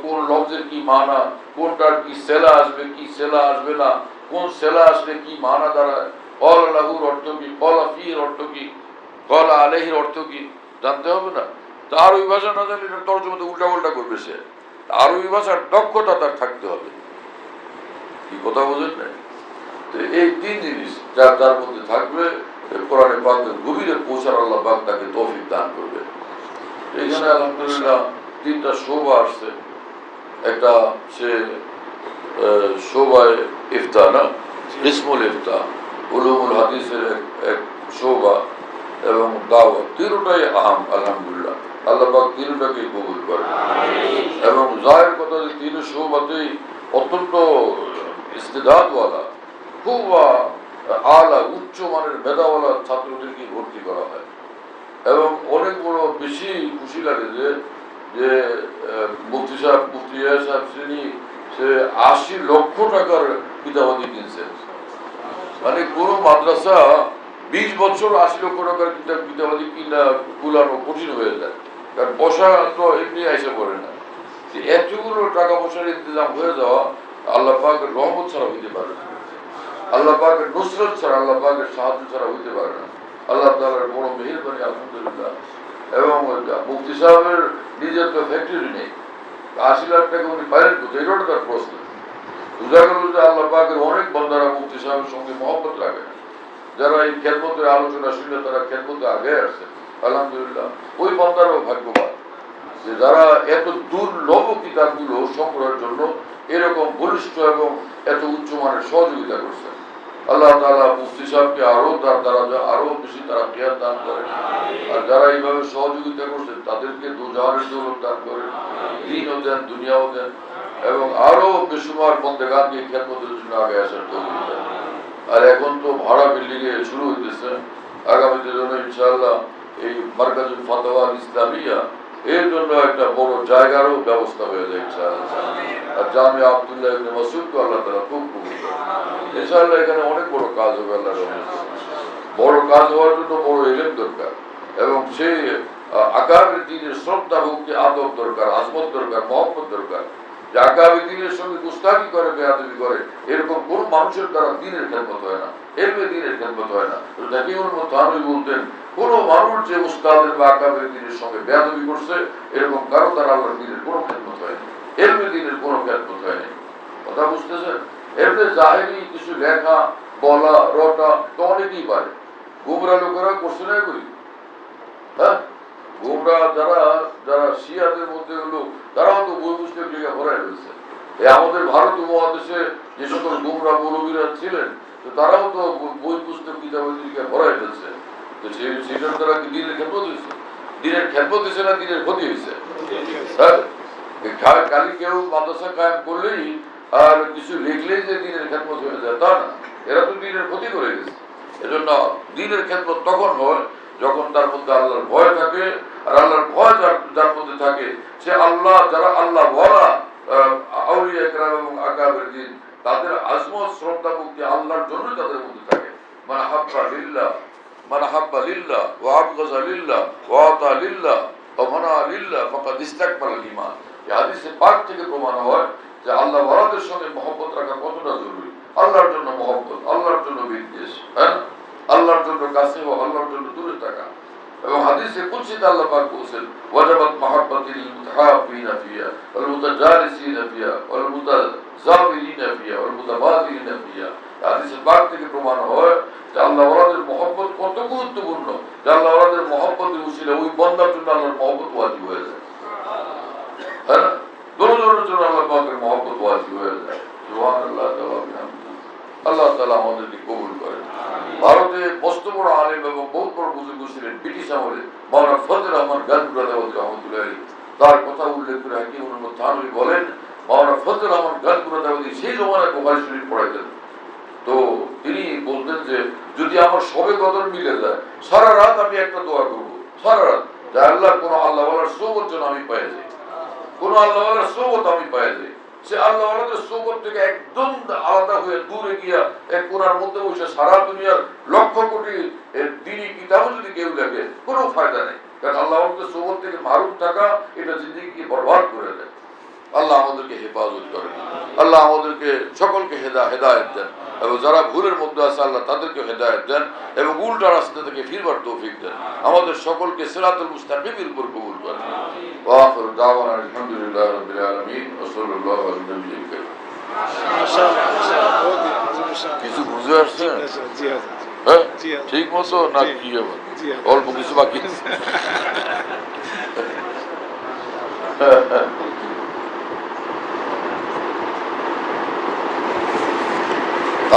কোন লফজের কি মানা, কোনটার কি সেলা আসবে, কি সেলা আসবে না, কোন সেলা আসলে কি মানা দাঁড়ায়, কল লাহুর অর্থ কি, কল ফির অর্থ কি, কল আলাইহির অর্থ কি, জানতে হবে না। তো আরবি ভাষা না জানলে তর্জমাতে উল্টা উল্টা করবে সে। আরবি ভাষার দক্ষতা তার থাকতে হবে। কি কথা বোঝেন না? তো এই 3 জিনিস যা তার মধ্যে থাকবে, কোরআনে পাকের গভীরে পৌঁছার আল্লাহ পাক তাকে তৌফিক দান করবে। এখানে আলহামদুলিল্লাহ 3টা শোভা আসছে। একটা সে শোভায় ইফতা না, ইসমুল ইফতা, উলুমুল হাদিসের এক শোভা এবং দাওয়াত, 3টাই আহম। আলহামদুলিল্লাহ আল্লাহ পাক 3টাকে কবুল করে। এবং জাহের কথা যে 3 শোভাতেই অত্যন্ত ইস্তেদাদওয়ালা, খুব আলা উচ্চ মানের মেধাওয়ালা ছাত্রদেরকে ভর্তি করা হয়। এবং অনেক বড় বেশি খুশি লাগে যে মুফতি সাহেব, মুফতি সাহেব শ্রেণী, সে 80 লক্ষ টাকার কিতাবাদি কিনছেন। মানে কোনো মাদ্রাসা 20 বছর 80 লক্ষ টাকার কিতাবাদি কিনা কুলানো কঠিন হয়ে যায়। কারণ পয়সা তো এমনি আইসে পড়ে না। এতগুলো টাকা পয়সার ইন্তজাম হয়ে যাওয়া আল্লাহ পাকের রহমত ছাড়া হইতে পারে না, আল্লাহ পাকের নুসরত ছাড়া, আল্লাহ পাকের সাহায্য ছাড়া হইতে পারে না। আল্লাহ তাআলার বড় মেহেরবানি আলহামদুলিল্লাহ। এবং মুফতি সাহেবের নিজের তো ফ্যাক্টরি নেই, 80 লাখ টাকা উনি পাইলেন কোথায়, এটাও তার প্রশ্ন। বুঝা গেল যে আল্লাহ পাকের অনেক বান্দারা মুফতি সাহেবের সঙ্গে মহব্বত রাখে, যারা এই খেদমতের আলোচনা শুনে তারা খেদমতে আগে আসছে। আলহামদুলিল্লাহ ওই বান্দারাও ভাগ্যবান যে যারা এত দুর্লভ কিতাবগুলো সংগ্রহের জন্য এরকম বলিষ্ঠ এবং এত উচ্চমানের সহযোগিতা করছেন। আল্লাহ তাআলা মুফতি সাহেবকে আরো তার দ্বারা আরো বেশি তারা জ্ঞান দান করেন, আর যারা এইভাবে সহযোগিতা করছেন তাদেরকে দুজাহানের দৌলত দান করেন, দ্বীনও দেন, দুনিয়াও দেন, এবং আরো বেসুমার বন্দেগানকে খেদমতের জন্য আগে আসার তৌফিক দেন। আর এখন তো ভাড়া বিল্ডিং এ শুরু হইতেছে, আগামীতে জন্য ইনশাআল্লাহ এই মারকাজুল ফাতাওয়া আল ইসলামিয়া এর জন্য একটা বড় জায়গারও ব্যবস্থা হয়ে যায় ইনশাআল্লাহ। আর জামিয়া আব্দুল্লাহ ইবনে মাসউদকে আল্লাহ তাআলা খুব কবুল করেন ইনশাআল্লাহ। এখানে অনেক বড় কাজ হবে আল্লাহর রহমতে। বড় কাজ হওয়ার জন্য বড় ইলম দরকার, এবং সেই আকাবির দ্বীনের শ্রদ্ধা, ভক্তি, আদব দরকার, আজমত দরকার, মহব্বত দরকার। যে আকাবির দ্বীনের সঙ্গে গুস্তাখি করে, বেয়াদবি করে, এরকম কোন মানুষের দ্বারা দ্বীনের খেদমত হয় না, এলমে দ্বীনের খেদমত হয় না। জাকিউল মুতাহারি বলতেন, কোন মানুষ যে উস্তাদের বা আকাবির দ্বীনের সঙ্গে বেয়াদবি করছে, এরকম কারো দ্বারা আল্লাহর দ্বীনের কোনো খেদমত হয়নি, এলমে দ্বীনের কোনো খেদমত হয়নি। কথা বুঝতেছেন? এমনি জাহেরি কিছু লেখা, বলা, রটা তো অনেকেই পারে। গুমরা লোকেরা করছে না করি, হ্যাঁ, গুমরা যারা শিয়াদের মধ্যে লোক, তারাও তো বই পুস্তক লিখে ভরাই রয়েছে। আমাদের ভারত উপমহাদেশে যে সকল গুমরা মৌলবীরা ছিলেন, তো তারাও তো বই পুস্তক কিতাবের লিখে ভরাই ফেলছে। তো সেটার দ্বারা কি দিনের খেদমত হয়েছে? দিনের খেদমত হয়েছে না দিনের ক্ষতি হয়েছে? হ্যাঁ, খালি কেউ মাদ্রাসা কায়েম করলেই আর কিছু লিখলেই যে দিনের খেদমত হয়ে যায় তা না, এরা তো দিনের ক্ষতি করে গেছে। এজন্য দ্বীনের খেদমত তখন হয় যখন তার মধ্যে আল্লাহর ভয় থাকে, আর আল্লাহর ভয় যার মধ্যে থাকে সে আল্লাহ, যারা আল্লাহ ওয়ালা আউলিয়া কেরাম এবং আকাবের দ্বীন, তাদের আজমত শ্রদ্ধা ভক্তি আল্লাহর জন্যই তাদের মধ্যে থাকে। মান হাব্বা লিল্লাহ, মান হাব্বা লিল্লাহ ওয়া আবগাযা লিল্লাহ ওয়া আতা লিল্লাহ ওয়া মানা লিল্লাহ ফাকাদ ইসতাকমালাল ঈমান। এই হাদিসে পাক থেকে প্রমাণ হয় যে আল্লাহ ওয়ালাদের সঙ্গে মহব্বত রাখা কতটা জরুরি। আল্লাহর জন্য মহব্বত, আল্লাহর জন্য বিদ্বেষ, হ্যাঁ, আল্লাহর জন্য কাছে হওয়া, আল্লাহর জন্য দূরে থাকা। এবং হাদিসে কুদসিতে আল্লাহ পাক বলেছেন ওয়াজাবাত মাহাব্বাতিল মুতাহাব্বিনা ফিহা ওয়াল মুতাজালিসিনা ফিহা ওয়াল মুতাযাবিরিনা ফিহা ওয়াল মুতাবাযিরিনা ফিহা। হাদিসে পাক থেকে প্রমাণ হয় যে আল্লাহ ওয়ালাদের মহব্বত কত গুরুত্বপূর্ণ, যে আল্লাহ ওয়ালাদের মহব্বতের উসিলা ওই বান্দার জন্য আল্লাহর মহব্বত ওয়াজিব হয়ে যায়, হ্যাঁ, দরজনের জন্য আল্লাহ পাকের মহব্বত ওয়াজিব হয়ে যায়। সুবহানাল্লাহ ওয়া বিহামদিহি। আল্লাহ তাআলা আমাদেরকে কবুল করেন। ভারতে মস্ত বড় আলেম এবং বহুত বড় বুজুর্গ ছিলেন ব্রিটিশ আমলে মাওলানা ফজলুর রহমান গাজী রহমতুল্লাহ আলাইহি। তার কথা উল্লেখ করে হাকিম মুহাম্মদ থানভী বলেন মাওলানা ফজলুর রহমান গাজী সেই জমানায় বুখারী শরীফ পড়াইতেন। তো তিনি বলতেন যে যদি আমার সবে কদর মিলে যায় সারা রাত আমি একটা দোয়া করবো, সারা রাত, যে আল্লাহ কোন আল্লাহ ওয়ালার সোহবত যেন আমি পাই যাই, কোন আল্লাহ ওয়ালার সোহবত আমি পাই যাই। সে আল্লাহ ওয়ালাদের সোহবত থেকে একদম আলাদা হয়ে দূরে গিয়া এক কোণার মধ্যে বসে সারা দুনিয়ার লক্ষ কোটি দ্বীনি কিতাবও যদি কেউ লেখে কোনো ফায়দা নেই, কারণ আল্লাহ ওয়ালাদের সোহবত থেকে মারুফ থাকা এটা জিন্দেগিকে বরবাদ করে দেয়। আল্লাহ আমাদেরকে হেফাজত করেন, আল্লাহ আমাদেরকে সকলকে হেদায়েত দেন, এবং যারা ভুলের মধ্যে আছে আল্লাহ তাদেরকে হেদায়েত দেন এবং উল্টা রাস্তা থেকে ফিরবার তৌফিক দেন। আমাদের সকলকে সিরাতুল মুস্তাকিমের উপর কবুল করেন। ওয়া আখিরু দাওয়ানা আলহামদুলিল্লাহি রাব্বিল আলামিন ওয়া সাল্লাল্লাহু আলা নবিয়্যিল কারীম। কিছু বুঝে আসছেন? হ্যাঁ, ঠিক মতো না কি হবে? অল্প কিছু বাকি আছে।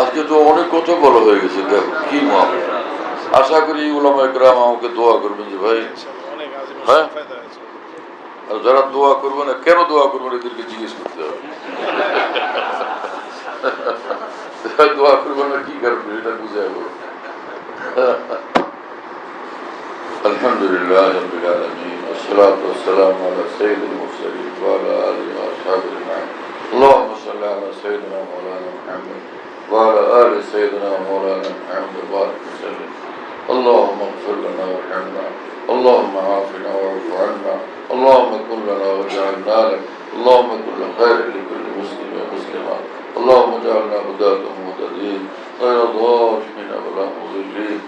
আজকে তো অনেক কথা বলা হয়ে গেছে, দেখো কি মামলা। আশা করি উলামায়ে কেরাম আমাকে দোয়া করবেন যে ভাই, হ্যাঁ, আর যারা দোয়া করবে না কেন দোয়া করবেন এদেরকে জিজ্ঞেস করতে হবে। দোয়া করবে না কি কারণে এটা বুঝে যাবো। আলহামদুলিল্লাহ রাব্বিল আলামিন ওয়াসসালাতু ওয়াসসালামু আলা সাইয়্যিদিল মুরসালিন ওয়া আলা আলিহি ওয়া আসহাবিহি আজমাইন। আল্লাহুম্মা সাল্লি আলা সাইয়্যিদিনা মাওলানা মুহাম্মদ وعلى آل سيدنا مولانا محمد وبارك وسلم. اللهم اغفر لنا وارحمنا، اللهم عافنا واعف عنا، اللهم كن لنا واجعلنا لك، اللهم كن خير لكل مسلم ومسلمة، اللهم اجعلنا هداة مهتدين غير ضالين ولا مضلين،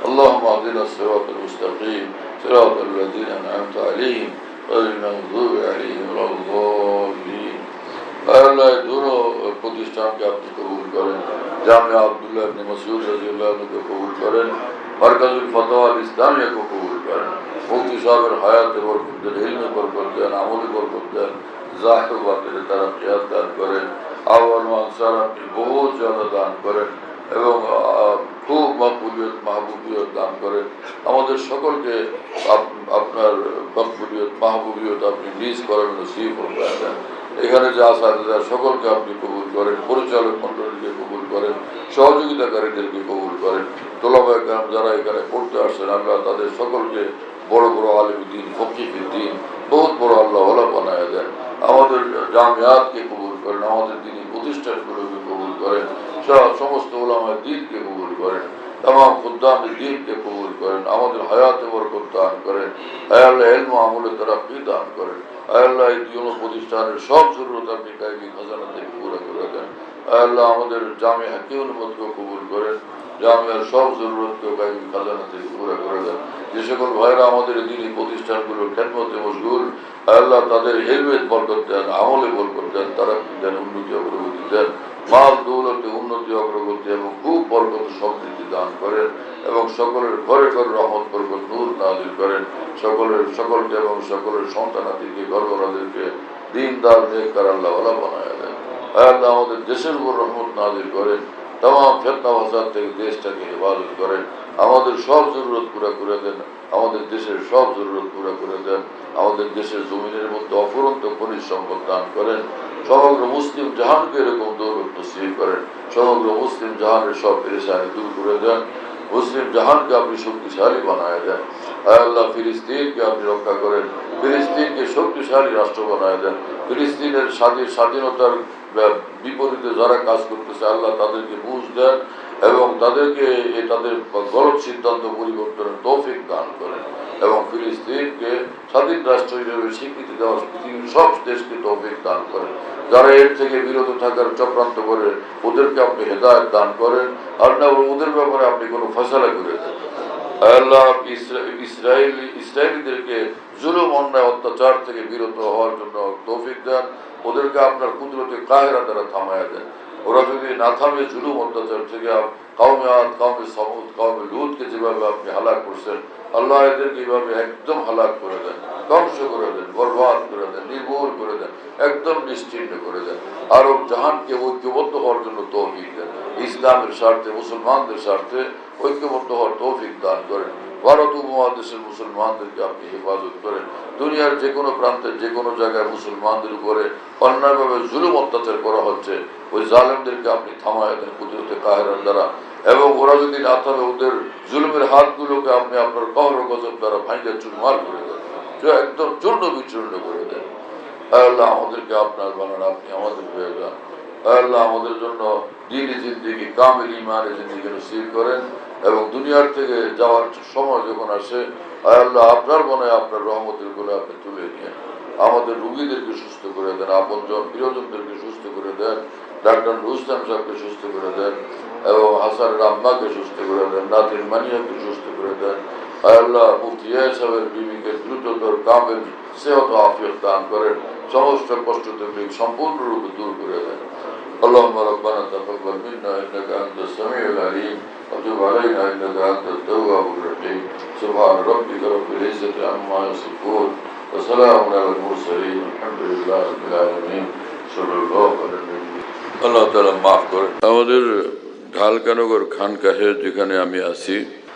اللهم اهدنا الصراط المستقيم صراط الذين أنعمت عليهم غير المغضوب عليهم ولا الضالين। আল্লাহ দুনো প্রতিষ্ঠানকে আপনি কবুল করেন, জামিয়া আব্দুল্লাহ ইবনে মাসউদ রাদিয়াল্লাহু আনহুকে কবুল করেন, মারকাজুল ফাতাওয়া আল ইসলামিয়াকে কবুল করেন, মুফতি সাহেবের হায়াতে বরকত দেন, ইলমে বরকত দেন, আমলে বরকত দেন, জাহির বাতিলে তারাক্কিয়াত দান করেন, আওয়াল আনসার আপনি বহুত জ্যাদা দান করেন এবং খুব মকবুলিয়ত মাহবুবিয়ত দান করেন। আমাদের সকলকে আপনার মকবুলিয়ত মাহবুবিয়ত আপনি নিজ করেন, নসিব করেন। এখানে যে আসাদা সকলকে আপনি কবুল করেন, পরিচালক মন্ডলীকে কবুল করেন, সহযোগিতাকারীদেরকে কবুল করেন, তোলাবায়ে কেরাম যারা এখানে পড়তে আসছেন আল্লাহ তাদের সকলকে বড় বড় আলিম দ্বীন, ফকিহ দ্বীন, বহুত বড় আল্লাহ ওয়ালা বানায়া দেন। আমাদের জামিয়াতকে কবুল করেন, আমাদের দ্বীনি প্রতিষ্ঠানগুলোকে কবুল করেন, সমস্ত উলামায়ে দ্বীনকে কবুল করেন, तमाम खुद्दाम दीन के कबूल करें, আমাদের হায়াতে বরকত দান করেন, হে আল্লাহ ইলম আমলে তারাক্কি দান করেন, হে আল্লাহ এই দিন প্রতিষ্ঠানের সব জরুরত আপনি গায়বী খাজানা থেকে পুরো করে দেন, হে আল্লাহ আমাদের জামে হাকিমুল উম্মতকে কবুল করেন, জামিয়ার সব জরুরতকে গায়বী খাজানা থেকে পুরো করে দেন। যে সকল ভাইরা আমাদের দ্বীনি প্রতিষ্ঠানগুলোর খেদমতে মশগুল, হে আল্লাহ তাদের ইলমে বরকত দেন, আমলে বরকত দেন, তারাক্কি দেন, উন্নতি অগ্রগতি দেন, মাল দৌলতে উন্নতি অগ্রগতি এবং খুব বরকত সমৃদ্ধি দান করেন এবং সকলের ঘরে ঘরে রহমত বরকত নূর নাযিল করেন, সকলকে এবং সকলের সন্তানাদিকে গর্ভরাদেরকে দ্বীনদার নেককার আল্লাহ ওয়ালা বানায়া দেন। আল্লাহ আমাদের দেশের উপর রহমত নাযিল করেন, तमाम ফিতনা ফাসাদ থেকে দেশটাকে হেফাজত করেন, আমাদের সব জরুরত পুরা করে দেন, আমাদের দেশের সব জরুরত পুরা করে দেন, আমাদের দেশের জমিনের মধ্যে অফুরন্ত খনিজ সম্পদ দান করেন, সমগ্র মুসলিম জাহানকে এরকম দৌলত নসিব করেন, সমগ্র মুসলিম জাহানের সব পেরেশানি দূর করে দেন, মুসলিম জাহানকে আপনি শক্তিশালী বানায় দেন। আয় আল্লাহ, ফিলিস্তিনকে আপনি রক্ষা করেন, ফিলিস্তিনকে শক্তিশালী রাষ্ট্র বানায় দেন। ফিলিস্তিনের স্বাধীনতার বিপরীতে যারা কাজ করতেছে আল্লাহ তাদেরকে বুঝ দেন এবং তাদেরকে তাদের গলত সিদ্ধান্ত পরিবর্তনের তৌফিক দান করেন এবং ফিলিস্তিনকে স্বাধীন রাষ্ট্র হিসেবে স্বীকৃতি দেওয়া পৃথিবীর সব দেশকে তৌফিক দান করেন। যারা এর থেকে বিরত থাকার চক্রান্ত করে ওদেরকে আপনি হেদায়েত দান করেন, আর না ওদের ব্যাপারে আপনি কোনো ফয়সালা করে দেন। আল্লাহ, ইসরায়েলিদেরকে জুলুম অন্যায় অত্যাচার থেকে বিরত হওয়ার জন্য তৌফিক দেন, ওদেরকে আপনার কুদরতে কাহেরা দ্বারা থামায়া দেন। ওরা যদি না থামে জুলুম অত্যাচার থেকে, কওমে আদ, কওমে সামুদ, কওমে লূতকে যেভাবে আপনি হালাক করছেন আল্লাহ এদেরকে এইভাবে একদম হালাক করে দেন, ধ্বংস করে দেন, বরবাদ করে দেন, নির্মূল করে দেন, একদম নিশ্চিহ্ন করে দেন। আরব জাহানকে ঐক্যবদ্ধ হওয়ার জন্য তৌফিক দেন, ইসলামের স্বার্থে মুসলমানদের স্বার্থে ঐক্যবদ্ধ হওয়ার তৌফিক দান করেন। ভারত উপমহাদেশের মুসলমানদেরকে আপনি হেফাজত করেন। দুনিয়ার যে কোনো প্রান্তের যে কোনো জায়গায় মুসলমানদের উপরে অন্যায়ভাবে জুলুম অত্যাচার করা হচ্ছে, ওই জালেমদেরকে আপনি থামায় দেন কুদরতে কাহেরার দ্বারা, এবং ওরা যদি না থামে ওদের জুলুমের হাতগুলোকে আপনি আপনার কহর গজব দ্বারা ভাঙে চুরমার করে দেন, একদম চূর্ণ বিচূর্ণ করে দেন। আল্লাহ, আমাদেরকে আপনার বানান, আপনি আমাদের হয়ে যান। আল্লাহ, আমাদের জন্য দ্বীনি জিন্দেগি, কামিল ঈমানের জিন্দেগি নসিব করেন এবং দুনিয়ার থেকে যাওয়ার সময় যখন আসে আল্লাহ আপনার মনে আপনার রহমতের গুলো আপনি তুলে নিয়ে আমাদের রুগীদেরকে সুস্থ করে দেন, আপনজন প্রিয়জনদেরকে সুস্থ করে দেন, ডাক্তার রুস্তাম সাহেবকে সুস্থ করে দেন এবং হাসানের আম্মাকে সুস্থ করে দেন, নাতির মানিয়াকে সুস্থ করে দেন। আল্লাহ, মুফতি সাহেবের বিবিকে দ্রুততর কামের সেহত আফিয়ত দান করেন, সমস্ত কষ্ট থেকে সম্পূর্ণরূপে দূর করে দেন। اللهم ربنا تقبل منا انك انت السميع العليم وتب علينا انك انت التواب الرحيم. سبحان ربك رب العزة عما يصفون وسلام على المرسلين الحمد لله رب العالمين صلى الله على النبي. আল্লাহ তাআলা মাফ করেন। আমাদের ঢালকানগর খানকাহে যেখানে আমি আছি,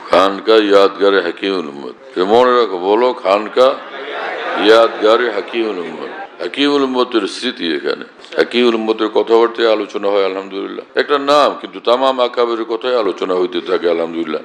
খানকা ইয়াদগারে হাকিমুল উম্মত, মনে রাখো, বলো খানকা ইয়াদগারে হাকিমুল উম্মত। হাকিমুল উম্মতের স্মৃতি এখানে, হাকিমুল উম্মতের কথাবার্তায় আলোচনা হয় আলহামদুলিল্লাহ, একটা নাম, কিন্তু তামাম আকাবের কথাই আলোচনা হইতে থাকে আলহামদুলিল্লাহ।